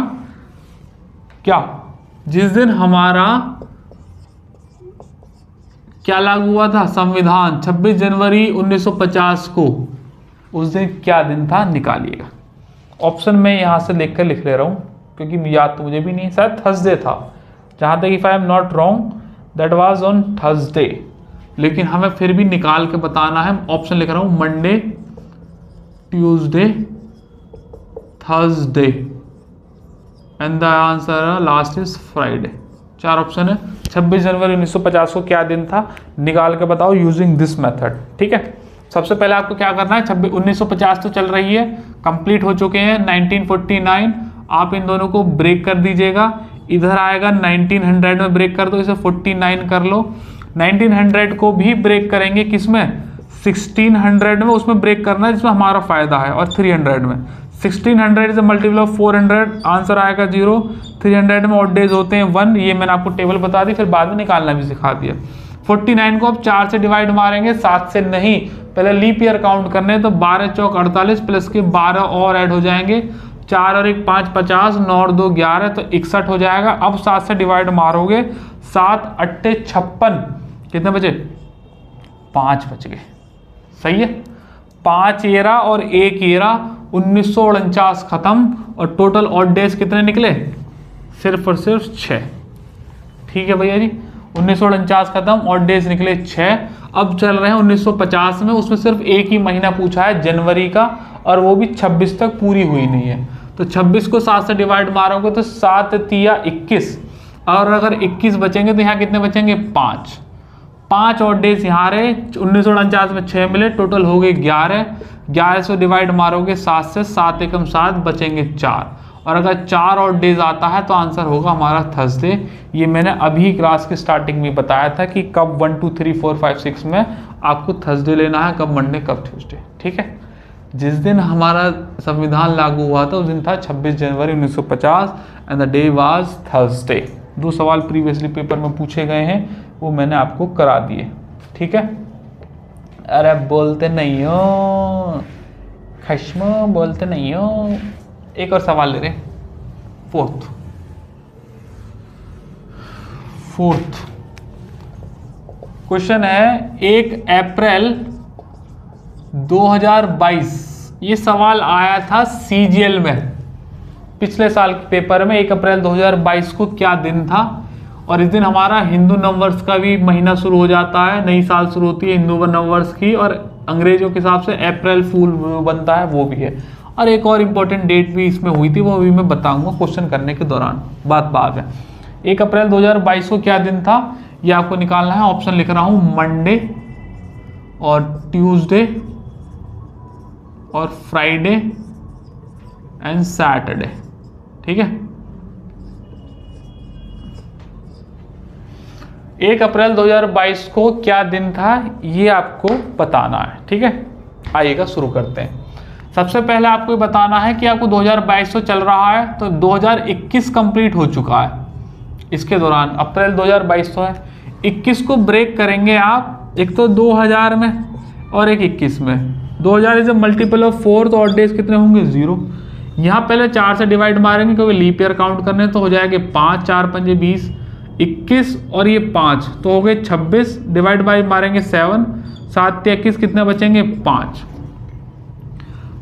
क्या लागू हुआ था? संविधान 26 जनवरी 1950 को, उस दिन क्या दिन था? निकालिएगा। ऑप्शन में यहां से लिख कर लिख ले रहा हूं क्योंकि याद तो मुझे भी नहीं, शायद थर्सडे था, जहां तक if I am not wrong that was on Thursday. लेकिन हमें फिर भी निकाल के बताना है। ऑप्शन लिख रहा हूं, Monday, Tuesday, Thursday and the answer last is Friday. 4 option है। 26 जनवरी 1950 को क्या दिन था? निकाल के बताओ यूजिंग दिस मेथड, ठीक है। सबसे पहले आपको क्या करना है, 1950 तो चल रही है, कंप्लीट हो चुके हैं 1949, आप इन दोनों को ब्रेक कर दीजिएगा। इधर आएगा 1900 में ब्रेक कर दो, इसे 49 कर लो। 1900 को भी ब्रेक करेंगे किसमें, 1600 में, उसमें ब्रेक करना है जिसमें हमारा फायदा है, और 300 में। 1600 इज मल्टीपल ऑफ 400, आंसर आएगा 0। 300 में ऑड डेज होते हैं 1, ये मैंने आपको टेबल बता दी, फिर बाद में निकालना भी सिखा दिया। 49 को अब 4 से डिवाइड मारेंगे, 7 से नहीं, पहले लीप ईयर काउंट करने, तो 12 चौक 48 प्लस के 12 और ऐड हो जाएंगे, 4 और 1 5 50, 9 और 2 11, तो 61 हो जाएगा। अब 7 से डिवाइड मारोगे, 7 8 56, कितने बचे, 5 बच गए, सही है। 5 येरा और 1 येरा, 1949 खत्म, और टोटल ऑड डेज कितने निकले, सिर्फ और सिर्फ 6। ठीक है भैया जी, 1949 खत्म, ऑड डेज निकले 6। अब चल रहे हैं 1950 में, उसमें सिर्फ एक ही महीना पूछा है जनवरी का, और वो भी 26 तक पूरी हुई नहीं है। तो 26 को 7 से डिवाइड मारोगे तो 7 तिया 21, और अगर 21 बचेंगे तो यहाँ कितने बचेंगे, 5 ऑड डेज यहाँ रहे। 1949 में 6 मिले, टोटल हो गए 11। 11 से डिवाइड मारोगे 7 से, 7 एकम 7, बचेंगे 4, और अगर 4 ऑड डेज आता है तो आंसर होगा हमारा थर्सडे। ये मैंने अभी क्लास के स्टार्टिंग में बताया था कि कब 1 2 3 4 5 6 में आपको थर्सडे लेना है, कब मंडे, कब ट्यूसडे। ठीक है, जिस दिन हमारा संविधान लागू हुआ था उस दिन था 26 जनवरी 1950, and the day was Thursday. 2 सवाल प्रीवियसली पेपर में पूछे गए हैं, वो मैंने आपको करा दिए। ठीक है, अरे बोलते नहीं हो, खश्मो बोलते नहीं हो। एक और सवाल ले रहे, फोर्थ क्वेश्चन है, 1 अप्रैल 2022, ये सवाल आया था सीजीएल में पिछले साल के पेपर में। 1 अप्रैल 2022 को क्या दिन था, और इस दिन हमारा हिंदू नववर्ष का भी महीना शुरू हो जाता है, नई साल शुरू होती है हिंदू नववर्ष की, और अंग्रेजों के हिसाब से अप्रैल फूल बनता है, वो भी है। और एक और इम्पोर्टेंट डेट भी इसमें हुई थी, वो भी मैं बताऊंगा क्वेश्चन करने के दौरान, बात है। 1 अप्रैल 2022 को क्या दिन था, ये आपको निकालना है। ऑप्शन लिख रहा हूं, मंडे और ट्यूसडे और फ्राइडे एंड सैटरडे। ठीक है, 1 अप्रैल 2022 को क्या दिन था, ये आपको बताना है। ठीक है, आइएगा शुरू करते हैं। सबसे पहले आपको ये बताना है कि आपको 2022 तो चल रहा है, तो 2021 कंप्लीट हो चुका है इसके दौरान। अप्रैल 2022 तो है, 21 को ब्रेक करेंगे आप, एक तो 2000 में और एक 21 में। 2000 इज ए मल्टीपल ऑफ 4, तो ऑड डेज कितने होंगे, 0। यहाँ पहले 4 से डिवाइड मारेंगे क्योंकि लीप ईयर काउंट करने, तो हो जाएंगे 5, 4 5 20, 21 और ये 5, तो हो गए 26। डिवाइड बाई मारेंगे 7, 7 21, कितने बचेंगे, 5।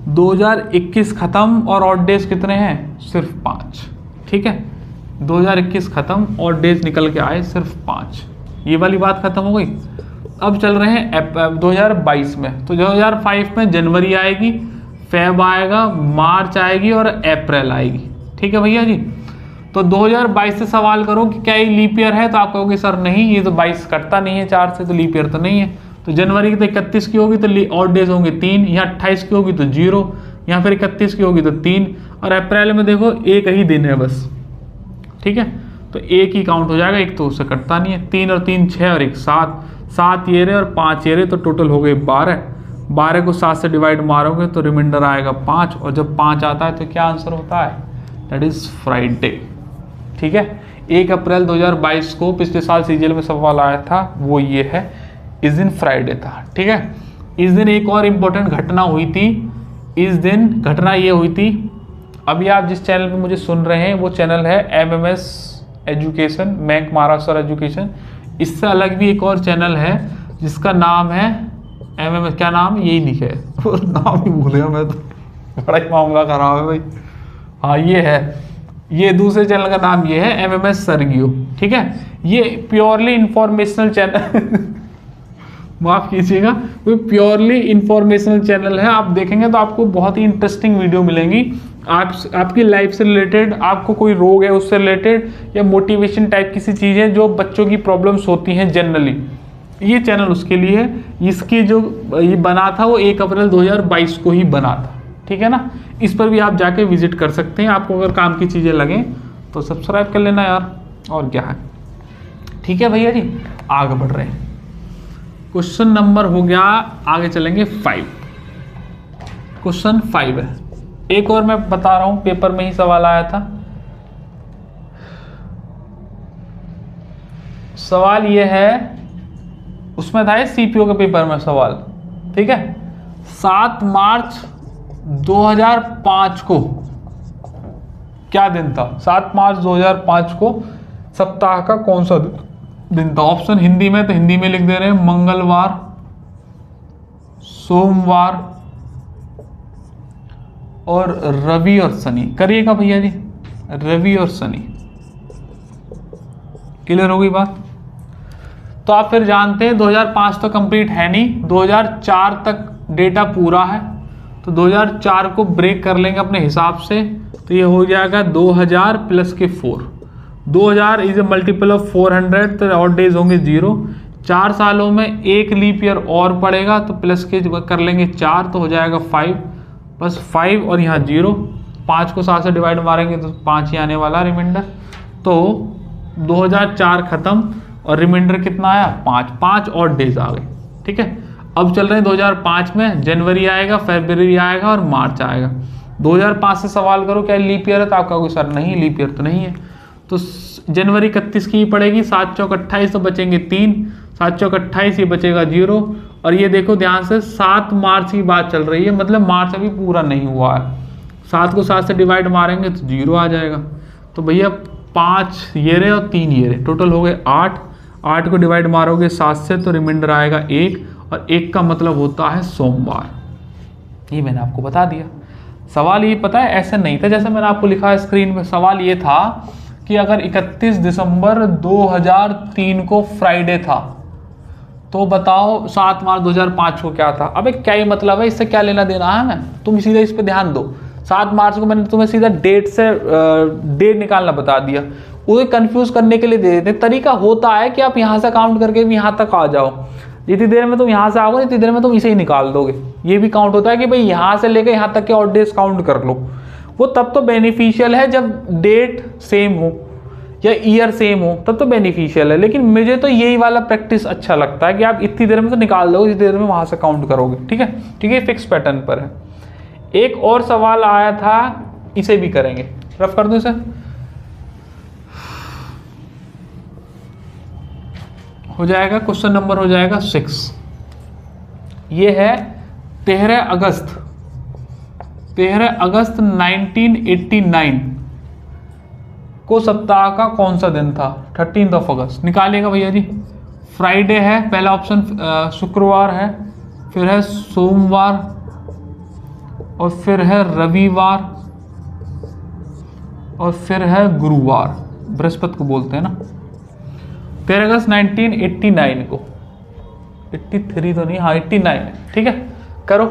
2021 खत्म, और ऑड डेज कितने हैं, सिर्फ 5। ठीक है, 2021 खत्म, ऑड डेज निकल के आए सिर्फ 5। ये वाली बात खत्म हो गई। अब चल रहे हैं 2022 में, तो 2005 में जनवरी आएगी, फेब आएगा, मार्च आएगी और अप्रैल आएगी। ठीक है भैया जी, तो 2022 से सवाल करो कि क्या ये लीप ईयर है, तो आप कहोगे सर नहीं, ये तो 22 कटता नहीं है 4 से, तो लीप ईयर तो नहीं है। तो जनवरी की तो 31 की होगी, तो ऑड डेज होंगे 3, यहाँ 28 की होगी तो 0, यहाँ फिर 31 की होगी तो 3, और अप्रैल में देखो एक ही दिन है बस। ठीक है, तो एक ही काउंट हो जाएगा, एक तो उससे कटता नहीं है। 3 और 3 6 और 1 7, 7 ये रहे और 5 ये रहे, तो टोटल हो गए 12। 12 को 7 से डिवाइड मारोगे तो रिमाइंडर आएगा 5, और जब 5 आता है तो क्या आंसर होता है, दैट इज फ्राइडे। ठीक है, 1 अप्रैल 2022 को पिछले साल सीजीएल में सवाल आया था, वो ये है, इस दिन फ्राइडे था। ठीक है, इस दिन एक और इम्पोर्टेंट घटना हुई थी। इस दिन घटना ये हुई थी, अभी आप जिस चैनल पे मुझे सुन रहे हैं वो चैनल है MMS education, bank Maharashtra education. इससे अलग भी एक और चैनल है जिसका नाम है MMS, क्या नाम, यही लिखा है नाम ही भूल गया मैं, तो बड़ा ही मामला खराब है भाई। हाँ ये है, ये दूसरे चैनल का नाम ये है MMS सर्गियो। ठीक है, ये प्योरली इंफॉर्मेशनल चैनल माफ कीजिएगा, वो प्योरली इंफॉर्मेशनल चैनल है। आप देखेंगे तो आपको बहुत ही इंटरेस्टिंग वीडियो मिलेंगी, आपकी लाइफ से रिलेटेड, आपको कोई रोग है उससे रिलेटेड, या मोटिवेशन टाइप किसी चीज़ है जो बच्चों की प्रॉब्लम्स होती हैं जनरली, ये चैनल उसके लिए है। इसकी जो ये बना था वो 1 अप्रैल 2022 को ही बना था, ठीक है ना। इस पर भी आप जाके विजिट कर सकते हैं, आपको अगर काम की चीज़ें लगें तो सब्सक्राइब कर लेना यार, और क्या है। ठीक है भैया जी, आगे बढ़ रहे हैं। क्वेश्चन नंबर हो गया, आगे चलेंगे 5। क्वेश्चन 5 है, एक और मैं बता रहा हूं, पेपर में ही सवाल आया था। सवाल ये है, उसमें था सीपीओ के पेपर में सवाल, ठीक है। 7 मार्च 2005 को क्या दिन था? 7 मार्च 2005 को सप्ताह का कौन सा दिन था? ऑप्शन हिंदी में तो हिंदी में लिख दे रहे हैं, मंगलवार, सोमवार और रवि और शनि। करिएगा भैया जी, रवि और शनि। क्लियर हो गई बात? तो आप फिर जानते हैं 2005 तो कंप्लीट है नहीं, 2004 तक डेटा पूरा है, तो 2004 को ब्रेक कर लेंगे अपने हिसाब से, तो ये हो जाएगा 2000 प्लस के 4। 2000 इज ए मल्टीपल ऑफ 400, तो और डेज होंगे 0। 4 सालों में एक लीप ईयर और पड़ेगा, तो प्लस के कर लेंगे 4, तो हो जाएगा 5 बस 5 और यहाँ 0। 5 को 7 से डिवाइड मारेंगे तो 5 ही आने वाला रिमाइंडर। तो 2004 खत्म और रिमाइंडर कितना आया? 5 और डेज आ गए, ठीक है। अब चल रहे हैं 2005 में, जनवरी आएगा, फरवरी आएगा और मार्च आएगा। 2005 से सवाल करो क्या लीप ईयर है, तो आपका कोई सर नहीं, लीप ईयर तो नहीं है। तो जनवरी 31 की पड़ेगी, 7 चौक 28, तो बचेंगे 3, 7 चौक 28, ये बचेगा 0। और ये देखो ध्यान से 7 मार्च की बात चल रही है, मतलब मार्च अभी पूरा नहीं हुआ है। 7 को 7 से डिवाइड मारेंगे तो 0 आ जाएगा। तो भैया 5 ये रहे और 3 ये रहे, टोटल हो गए 8। 8 को डिवाइड मारोगे 7 से तो रिमाइंडर आएगा 1, और 1 का मतलब होता है सोमवार। ये मैंने आपको बता दिया। सवाल ये पता है ऐसे नहीं था जैसे मैंने आपको लिखा है स्क्रीन पे। सवाल ये था कि अगर 31 दिसंबर 2003 को फ्राइडे था तो बताओ 7 मार्च 2005 को क्या था। अबे क्या ही मतलब है, इससे क्या लेना देना है? तुम सीधा इस पे ध्यान दो। 7 मार्च को मैंने तुम्हें सीधा डेट से डेट निकालना बता दिया। उसे कंफ्यूज करने के लिए दे देते। तरीका होता है कि आप यहाँ से काउंट करके भी यहाँ तक आ जाओ। जितनी देर में तुम यहाँ से आओगे इतनी देर में तुम इसे ही निकाल दोगे। ये भी काउंट होता है कि भाई यहाँ से लेकर यहाँ तक के और डेज काउंट कर लो। वो तब तो बेनिफिशियल है जब डेट सेम हो या ईयर सेम हो, तब तो बेनिफिशियल है। लेकिन मुझे तो यही वाला प्रैक्टिस अच्छा लगता है कि आप इतनी देर में तो निकाल दोगे, इतनी देर में वहाँ से काउंट करोगे। ठीक है, ठीक है, फिक्स पैटर्न पर है। एक और सवाल आया था, इसे भी करेंगे। रफ कर दूं इसे, हो जाएगा क्वेश्चन नंबर हो जाएगा 6। ये है 13 अगस्त 1989 को सप्ताह का कौन सा दिन था? 13 अगस्त। निकालिएगा भैया जी। फ्राइडे है पहला ऑप्शन, शुक्रवार है, फिर है सोमवार और फिर है रविवार और फिर है गुरुवार, बृहस्पति को बोलते हैं ना। 13 अगस्त 1989 को, 83 तो नहीं, हाँ 89 है। ठीक है, करो।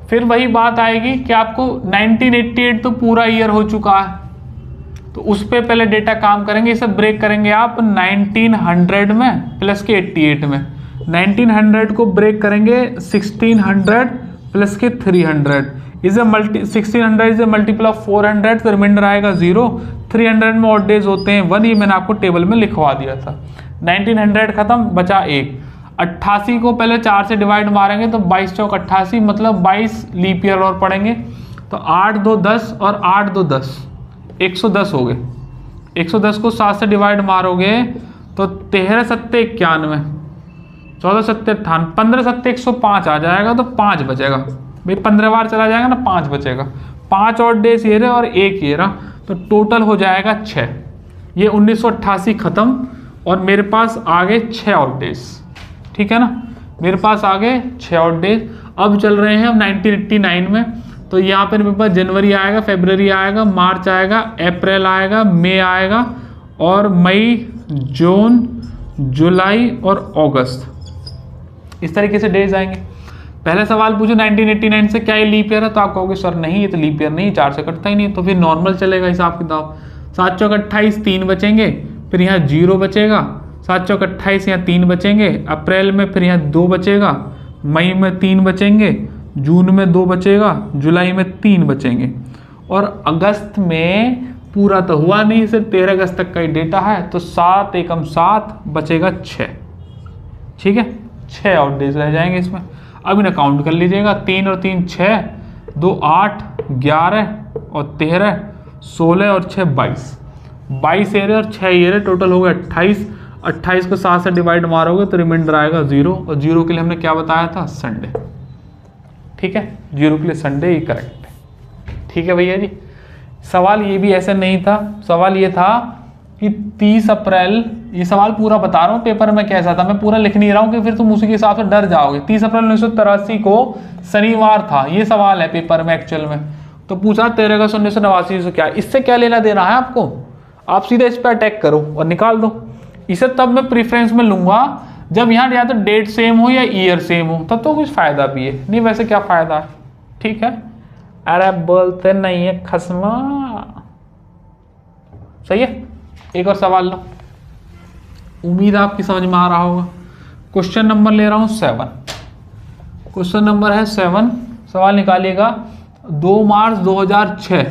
फिर वही बात आएगी कि आपको 1988 तो पूरा ईयर हो चुका है, तो उस पे पहले डेटा काम करेंगे। इसे ब्रेक करेंगे आप 1900 में प्लस के 88 में। 1900 को ब्रेक करेंगे 1600 प्लस के 300। Is a 1600 is a multiple of 400, तो रिमाइंडर आएगा 0। 300 में और डेज होते हैं 1, ये मैंने आपको टेबल में लिखवा दिया था। 1900 खत्म, बचा 1। 88 को पहले 4 से डिवाइड मारेंगे तो 22 चौक 88, मतलब 22 लीप ईयर और पड़ेंगे। तो 8 2 10 और 8 2 10, 110 हो गए। 110 को 7 से डिवाइड मारोगे तो 13 7 91, 14 7 58, 15 7 105 आ जाएगा। तो 5 बचेगा भाई, 15 बार चला जाएगा ना, 5 बचेगा। 5 और डेज ये रहे और 1 ये रहा, तो टोटल हो जाएगा 6। ये 1988 खत्म और मेरे पास आगे 6 और डेज। ठीक है ना, मेरे पास आगे 6 और डेज। अब चल रहे हैं हम 1989 में, तो यहाँ पर मेरे पास जनवरी आएगा, फरवरी आएगा, मार्च आएगा, अप्रैल आएगा, मई आएगा और मई, जून, जुलाई और अगस्त, इस तरीके से डेज आएंगे। पहले सवाल पूछो 1989 से क्या ये लीप ईयर है, तो आप कहोगे सर नहीं, ये तो लीप ईयर नहीं, 4 से कटता ही नहीं। तो फिर नॉर्मल चलेगा हिसाब किताब। 7 चौक 28, 3 बचेंगे, फिर यहाँ 0 बचेगा, 7 चौक 28, यहाँ 3 बचेंगे। अप्रैल में फिर यहाँ 2 बचेगा, मई में 3 बचेंगे, जून में 2 बचेगा, जुलाई में 3 बचेंगे। और अगस्त में पूरा तो हुआ नहीं, सिर्फ 13 अगस्त तक का ही डेटा है, तो 7 एकम 7 बचेगा 6। ठीक है, 6 और डेज रह जाएंगे इसमें। अब इन्हें काउंट कर लीजिएगा, 3 और 3 6, 2 8, 11 और 13, 16 और 6 22, 22 एरिया और 6 एरिया, टोटल हो गया 28। 28 को 7 से डिवाइड मारोगे तो रिमाइंडर आएगा 0, और 0 के लिए हमने क्या बताया था, संडे। ठीक है, 0 के लिए संडे ही करेक्ट है। ठीक है भैया जी। सवाल ये भी ऐसे नहीं था, सवाल ये था कि 30 अप्रैल, ये सवाल पूरा बता रहा हूँ पेपर में कैसा था, मैं पूरा लिख नहीं रहा हूँ कि फिर तुम उसी के हिसाब से डर जाओगे। 30 अप्रैल 1983 को शनिवार था, ये सवाल है पेपर में एक्चुअल में। तो पूछा 13 अगस्त 1989 से क्या, इससे क्या लेना देना है आपको, आप सीधे इस पर अटैक करो और निकाल दो। इसे तब मैं प्रीफरेंस में लूंगा जब यहाँ या तो डेट सेम हो या ईयर सेम हो, तब तो कुछ फायदा भी है, नहीं वैसे क्या फायदा है। ठीक है, अरे बोलते नहीं है खसमा। सही है, एक और सवाल लो, उम्मीद आपकी समझ में आ रहा होगा। क्वेश्चन नंबर ले रहा हूं 7, क्वेश्चन नंबर है 7। सवाल निकालिएगा, 2 मार्च 2006,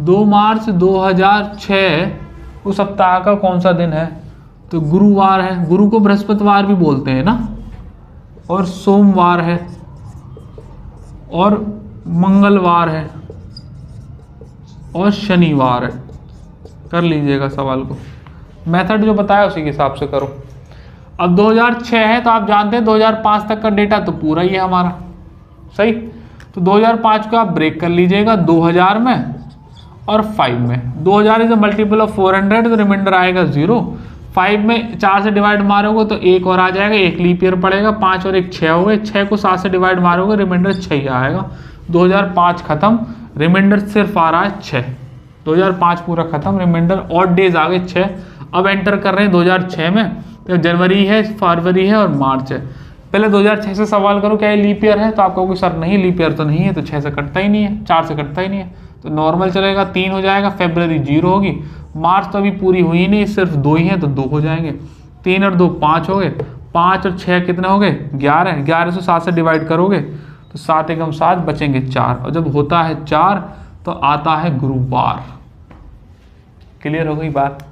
2 मार्च 2006 उस सप्ताह का कौन सा दिन है? तो गुरुवार है, गुरु को बृहस्पतिवार भी बोलते हैं ना, और सोमवार है, और मंगलवार है, और शनिवार है। कर लीजिएगा सवाल को, मेथड जो बताया उसी के हिसाब से करो। अब 2006 है तो आप जानते हैं 2005 तक का डेटा तो पूरा ही है हमारा, सही। तो 2005 को आप ब्रेक कर लीजिएगा 2000 में और 5 में। 2000 इज अ मल्टीपल ऑफ 400, तो रिमाइंडर आएगा 0। 5 में 4 से डिवाइड मारोगे तो 1 और आ जाएगा, 1 लीप ईयर पड़ेगा, 5 और 1 6 हो गए। 6 को 7 से डिवाइड मारोगे रिमाइंडर 6 ही आएगा। 2005 खत्म, रिमाइंडर सिर्फ आ रहा है 6। 2005 पूरा खत्म, रिमाइंडर और डेज आ गए 6। अब एंटर कर रहे हैं 2006 में, तो जनवरी है, फरवरी है और मार्च है। पहले 2006 से सवाल करो क्या ये लीप ईयर है, तो आप कहोगे सर नहीं लीप ईयर तो नहीं है, तो 6 से कटता ही नहीं है, 4 से कटता ही नहीं है, तो नॉर्मल चलेगा, 3 हो जाएगा। फरवरी 0 होगी, मार्च तो अभी पूरी हुई नहीं, सिर्फ 2 ही है तो 2 हो जाएंगे। 3 और 2 5 हो गए, 5 और 6 कितने हो गए 11। 11 से 7 से डिवाइड करोगे तो 7 एकम 7 बचेंगे 4, और जब होता है 4 तो आता है गुरुवार। क्लियर हो गई बात,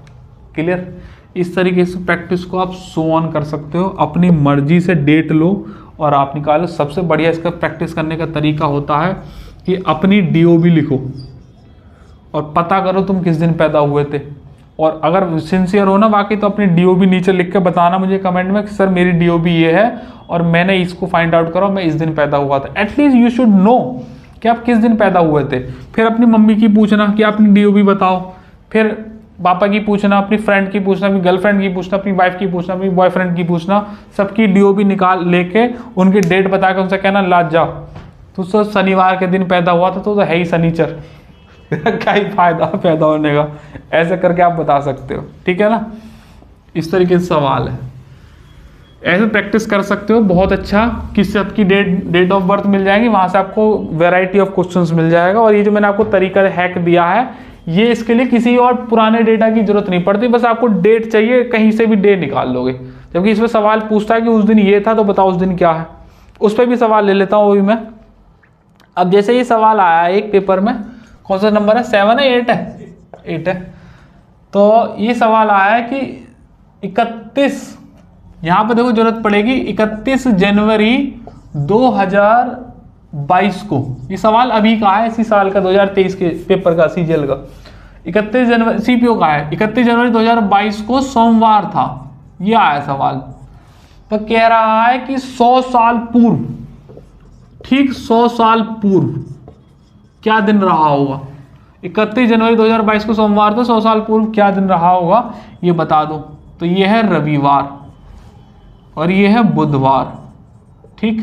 क्लियर। इस तरीके से प्रैक्टिस को आप सो ऑन कर सकते हो, अपनी मर्जी से डेट लो और आप निकालो। सबसे बढ़िया इसका प्रैक्टिस करने का तरीका होता है कि अपनी DOB लिखो और पता करो तुम किस दिन पैदा हुए थे, और अगर सिंसियर हो ना बाकी तो अपनी DOB नीचे लिख के बताना मुझे कमेंट में कि सर मेरी DOB ये है और मैंने इसको फाइंड आउट करो, मैं इस दिन पैदा हुआ था। एटलीस्ट यू शुड नो कि आप किस दिन पैदा हुए थे। फिर अपनी मम्मी की पूछना कि अपनी DOB बताओ, फिर पापा की पूछना, अपनी फ्रेंड की पूछना, अपनी गर्लफ्रेंड की पूछना, अपनी वाइफ की पूछना, अपनी बॉयफ्रेंड की पूछना, सबकी DOB निकाल लेके उनकी डेट बता के उनसे कहना ला जाओ तो शनिवार के दिन पैदा हुआ था तो है ही शनिचर क्या ही फायदा पैदा होने का। ऐसे करके आप बता सकते हो, ठीक है ना। इस तरीके से सवाल है, ऐसे प्रैक्टिस कर सकते हो बहुत अच्छा। किससे आपकी डेट ऑफ बर्थ मिल जाएगी, वहां से आपको वैरायटी ऑफ क्वेश्चंस मिल जाएगा। और ये जो मैंने आपको तरीका हैक दिया है, ये इसके लिए किसी और पुराने डेटा की जरूरत नहीं पड़ती, बस आपको डेट चाहिए, कहीं से भी डेट निकाल लोगे। जबकि इसमें सवाल पूछता है कि उस दिन ये था तो बताओ उस दिन क्या है, उस पर भी सवाल ले लेता हूँ वो भी मैं। अब जैसे ये सवाल आया एक पेपर में, कौन सा नंबर है 7 है 8 है 8 है, तो ये सवाल आया है कि 31, यहाँ पे देखो जरूरत पड़ेगी 31 जनवरी 2022 को। ये सवाल अभी का है, इसी साल का 2023 के पेपर का CGL का। 31 जनवरी CPO का है, 31 जनवरी 2022 को सोमवार था, ये आया सवाल। तो कह रहा है कि 100 साल पूर्व, ठीक 100 साल पूर्व क्या दिन रहा होगा। 31 जनवरी 2022 को सोमवार, तो 100 साल पूर्व क्या दिन रहा होगा ये बता दो। तो ये है रविवार और ये है बुधवार, ठीक,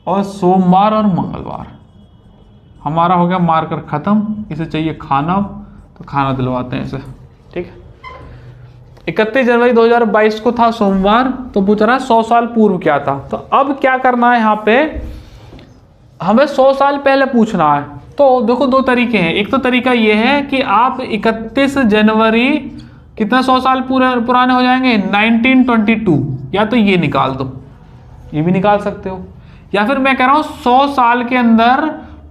और सोमवार और मंगलवार। हमारा हो गया मार्कर खत्म। इसे चाहिए खाना, तो खाना दिलवाते हैं इसे, ठीक है। 31 जनवरी 2022 को था सोमवार, तो पूछ रहा है 100 साल पूर्व क्या था। तो अब क्या करना है, यहाँ पे हमें 100 साल पहले पूछना है। तो देखो दो तरीके हैं, एक तो तरीका ये है कि आप 31 जनवरी कितना 100 साल पूरे पुराने हो जाएंगे 1922। या तो ये निकाल दो, ये भी निकाल सकते हो, या फिर मैं कह रहा हूँ 100 साल के अंदर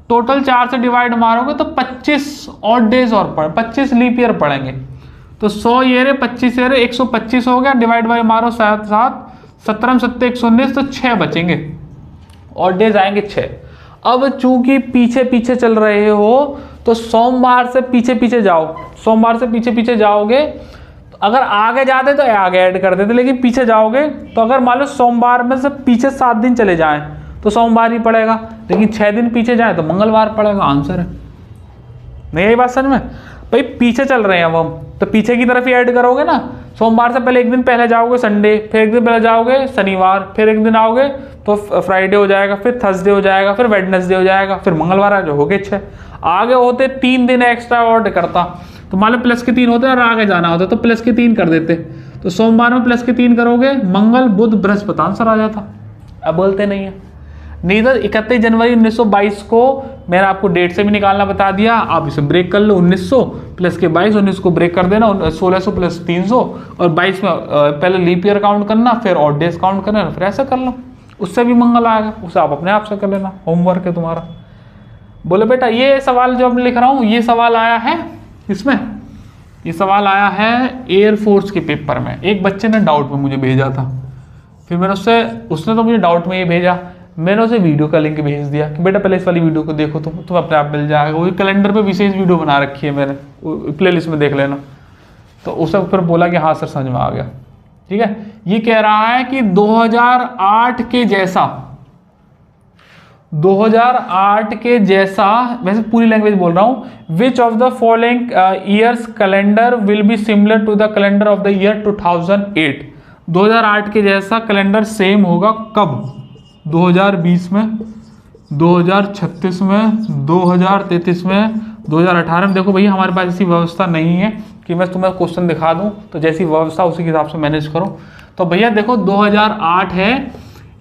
टोटल 4 से डिवाइड मारोगे तो 25 ऑड डेज और 25 लीप ईयर पड़ेंगे। तो 100 ये रे 25 ये रे 125 हो गया, डिवाइड बाई मारो 7 17 7 119, तो 6 बचेंगे, ऑड डेज आएंगे 6। अब चूंकि पीछे पीछे चल रहे हो तो सोमवार से पीछे पीछे जाओ, सोमवार से पीछे पीछे जाओगे, अगर आगे जाते तो आगे ऐड कर देते, लेकिन पीछे जाओगे तो अगर मान लो सोमवार में से पीछे 7 दिन चले जाएं तो सोमवार ही पड़ेगा, लेकिन 6 दिन पीछे जाए तो मंगलवार पड़ेगा। आंसर है। नहीं यही बात समझ में भाई, पीछे चल रहे हैं अब हम, तो पीछे की तरफ ही ऐड करोगे ना। सोमवार से पहले एक दिन पहले जाओगे संडे, फिर एक दिन पहले जाओगे शनिवार, फिर एक दिन आओगे तो फ्राइडे हो जाएगा, फिर थर्सडे हो जाएगा, फिर वेडनेसडे हो जाएगा, फिर मंगलवार आ जाओगे 6। आगे होते 3 दिन एक्स्ट्रा और करता, तो मान लो प्लस के 3 होते और आगे जाना होता तो प्लस के 3 कर देते, तो सोमवार में प्लस के 3 करोगे, मंगल बुध बृहस्पति आंसर आ जाता। अब बोलते नहीं है। नहीं तो 31 जनवरी 1922 को मैंने आपको डेट से भी निकालना बता दिया, आप इसे ब्रेक कर लो। 1900 प्लस के 22, 19 को ब्रेक कर देना, 1600 प्लस 300, और 22 में पहले लीप ईयर काउंट करना, फिर ऑड डेज काउंट करना, फिर ऐसा कर लो, उससे भी मंगल आएगा, उसे आप अपने आप से कर लेना, होमवर्क है तुम्हारा। बोले बेटा ये सवाल जो मैं लिख रहा हूँ ये सवाल आया है इसमें, ये सवाल आया है एयरफोर्स के पेपर में, एक बच्चे ने डाउट में मुझे भेजा था, फिर मैंने उसने तो मुझे डाउट में ये भेजा, मैंने उसे वीडियो का लिंक भेज दिया कि बेटा पहले इस वाली वीडियो को देखो, तुम अपने आप मिल जाएगा, वो कैलेंडर पे विशेष वीडियो बना रखी है मैंने, प्ले लिस्ट में देख लेना। तो उसे फिर बोला कि हाँ सर समझ में आ गया। ठीक है, ये कह रहा है कि 2008 के जैसा, 2008 के जैसा, वैसे पूरी लैंग्वेज बोल रहा हूं, which of the following years calendar will be similar to the calendar of the year 2008। 2008 के जैसा कैलेंडर सेम होगा कब? 2020 में, 2036 में, 2033 में, 2018 में। देखो भैया हमारे पास ऐसी व्यवस्था नहीं है कि मैं तुम्हें क्वेश्चन दिखा दूं, तो जैसी व्यवस्था उसी के हिसाब से मैनेज करो। तो भैया देखो 2008 है,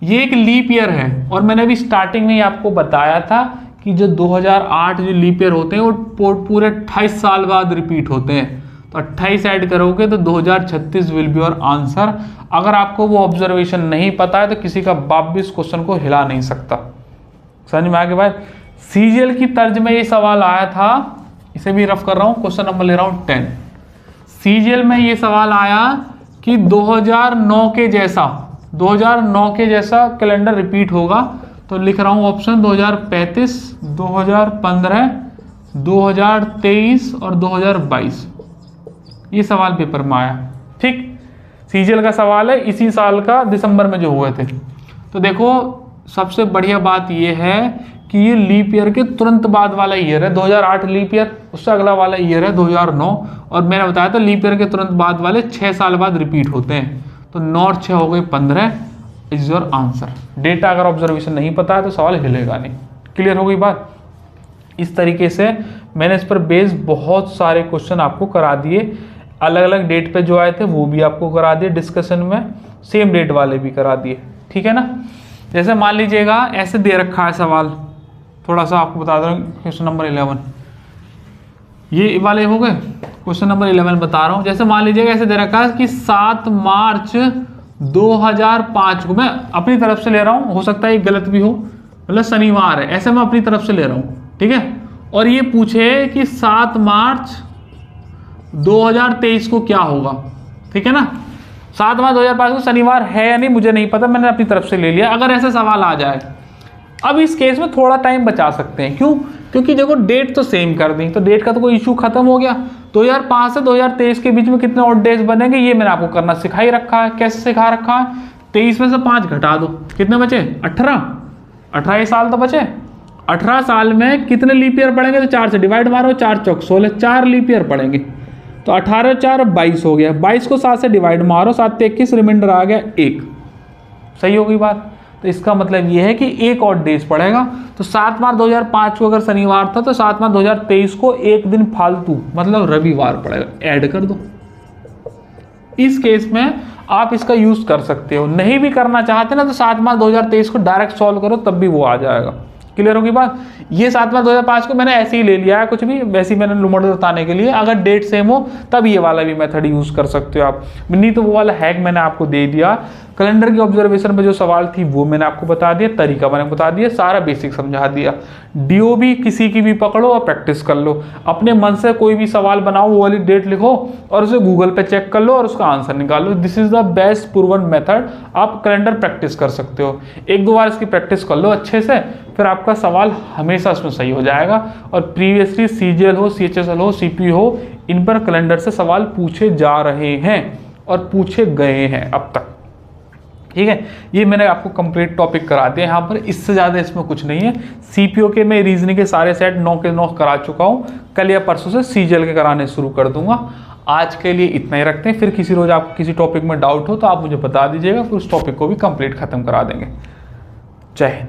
ये एक लीप ईयर है, और मैंने अभी स्टार्टिंग में ही आपको बताया था कि जो 2008 जो लीप ईयर होते हैं वो पूरे 28 साल बाद रिपीट होते हैं, तो 28 ऐड करोगे तो 2036 विल बी योर आंसर। अगर आपको वो ऑब्जर्वेशन नहीं पता है तो किसी का बाप भी इस क्वेश्चन को हिला नहीं सकता। समझ में आ गया भाई? सीजीएल की तर्ज में ये सवाल आया था, इसे भी रफ कर रहा हूँ, क्वेश्चन नंबर ले रहा हूँ 10। सीजीएल में ये सवाल आया कि 2009 के जैसा, 2009 के जैसा कैलेंडर रिपीट होगा, तो लिख रहा हूँ ऑप्शन 2035, 2015, 2023 और 2022। ये सवाल पेपर में आया। ठीक, सीजीएल का सवाल है, इसी साल का दिसंबर में जो हुए थे। तो देखो सबसे बढ़िया बात ये है कि ये लीप ईयर के तुरंत बाद वाला ईयर है, 2008 लीप ईयर, उससे अगला वाला ईयर है 2009, और मैंने बताया था लीप ईयर के तुरंत बाद वाले 6 साल बाद रिपीट होते हैं, तो 9 और 6 हो गए 15 इज योर आंसर। डेटा अगर ऑब्जर्वेशन नहीं पता है तो सवाल हिलेगा नहीं। क्लियर हो गई बात? इस तरीके से मैंने इस पर बेस बहुत सारे क्वेश्चन आपको करा दिए, अलग अलग डेट पे जो आए थे वो भी आपको करा दिए डिस्कशन में, सेम डेट वाले भी करा दिए। ठीक है ना? जैसे मान लीजिएगा ऐसे दे रखा है सवाल, थोड़ा सा आपको बता दूं, क्वेश्चन नंबर 11 ये वाले हो गए, क्वेश्चन नंबर 11 बता रहा हूँ। जैसे मान लीजिएगा ऐसे दे रखा है कि 7 मार्च 2005 को, मैं अपनी तरफ से ले रहा हूँ, हो सकता है ये गलत भी हो, मतलब शनिवार है, ऐसे मैं अपनी तरफ से ले रहा हूँ। ठीक है, और ये पूछे कि 7 मार्च 2023 को क्या होगा। ठीक है ना, 7 मार्च 2005 को शनिवार है या नहीं मुझे नहीं पता, मैंने अपनी तरफ से ले लिया। अगर ऐसा सवाल आ जाए, अब इस केस में थोड़ा टाइम बचा सकते हैं। क्यों? क्योंकि देखो डेट तो सेम कर दी, तो डेट का तो कोई इशू खत्म हो गया। 2005 से 2023 के बीच में कितने और डेज बनेंगे ये मैंने आपको करना सिखा ही रखा है। कैसे सिखा रखा है? 23 में से 5 घटा दो, कितने बचे? 18 साल तो बचे। 18 साल में कितने लीप ईयर पड़ेंगे? तो 4 से डिवाइड मारो, 4 चौक 16, 4 लीप ईयर पड़ेंगे, तो 18 4 22 हो गया। 22 को 7 से डिवाइड मारो, 7 21, रिमाइंडर आ गया 1। सही हो गई बात? तो इसका मतलब ये है कि एक और डेज पड़ेगा। तो 7 मार्च 2005 को अगर शनिवार था तो 7 मार्च 2023 को एक दिन फालतू मतलब रविवार पड़ेगा, ऐड कर दो। इस केस में आप इसका यूज कर सकते हो। नहीं भी करना चाहते ना तो 7 मार्च 2023 को डायरेक्ट सॉल्व करो, तब भी वो आ जाएगा। क्लियर होगी बात। ये 7 मार्च 2005 को मैंने ऐसे ही ले लिया है, कुछ भी वैसे ही मैंने मॉडल बताने के लिए। अगर डेट सेम हो तब ये वाला भी मेथड यूज कर सकते हो आप, नहीं तो वो वाला हैक मैंने आपको दे दिया। कैलेंडर की ऑब्जर्वेशन में जो सवाल थी वो मैंने आपको बता दिया, तरीका मैंने बता दिया, सारा बेसिक समझा दिया। डीओबी किसी की भी पकड़ो और प्रैक्टिस कर लो, अपने मन से कोई भी सवाल बनाओ, वो वाली डेट लिखो और उसे गूगल पे चेक कर लो और उसका आंसर निकालो। This is the best proven method. आप कैलेंडर प्रैक्टिस कर सकते हो, 1-2 बार इसकी प्रैक्टिस कर लो अच्छे से, फिर आपका सवाल हमेशा उसमें सही हो जाएगा। और प्रीवियसली सीजीएल हो, सीएचएसएल हो, सीपी हो, इन पर कैलेंडर से सवाल पूछे जा रहे हैं और पूछे गए हैं अब तक। ठीक है, ये मैंने आपको कंप्लीट टॉपिक करा दिया यहाँ पर, इससे ज़्यादा इसमें कुछ नहीं है। सीपीओ के मैं रीजनिंग के सारे सेट 9 के 9 करा चुका हूँ, कल या परसों से सीजीएल के कराने शुरू कर दूंगा। आज के लिए इतना ही रखते हैं, फिर किसी रोज आपको किसी टॉपिक में डाउट हो तो आप मुझे बता दीजिएगा, फिर उस टॉपिक को भी कंप्लीट खत्म करा देंगे। जय हिंद।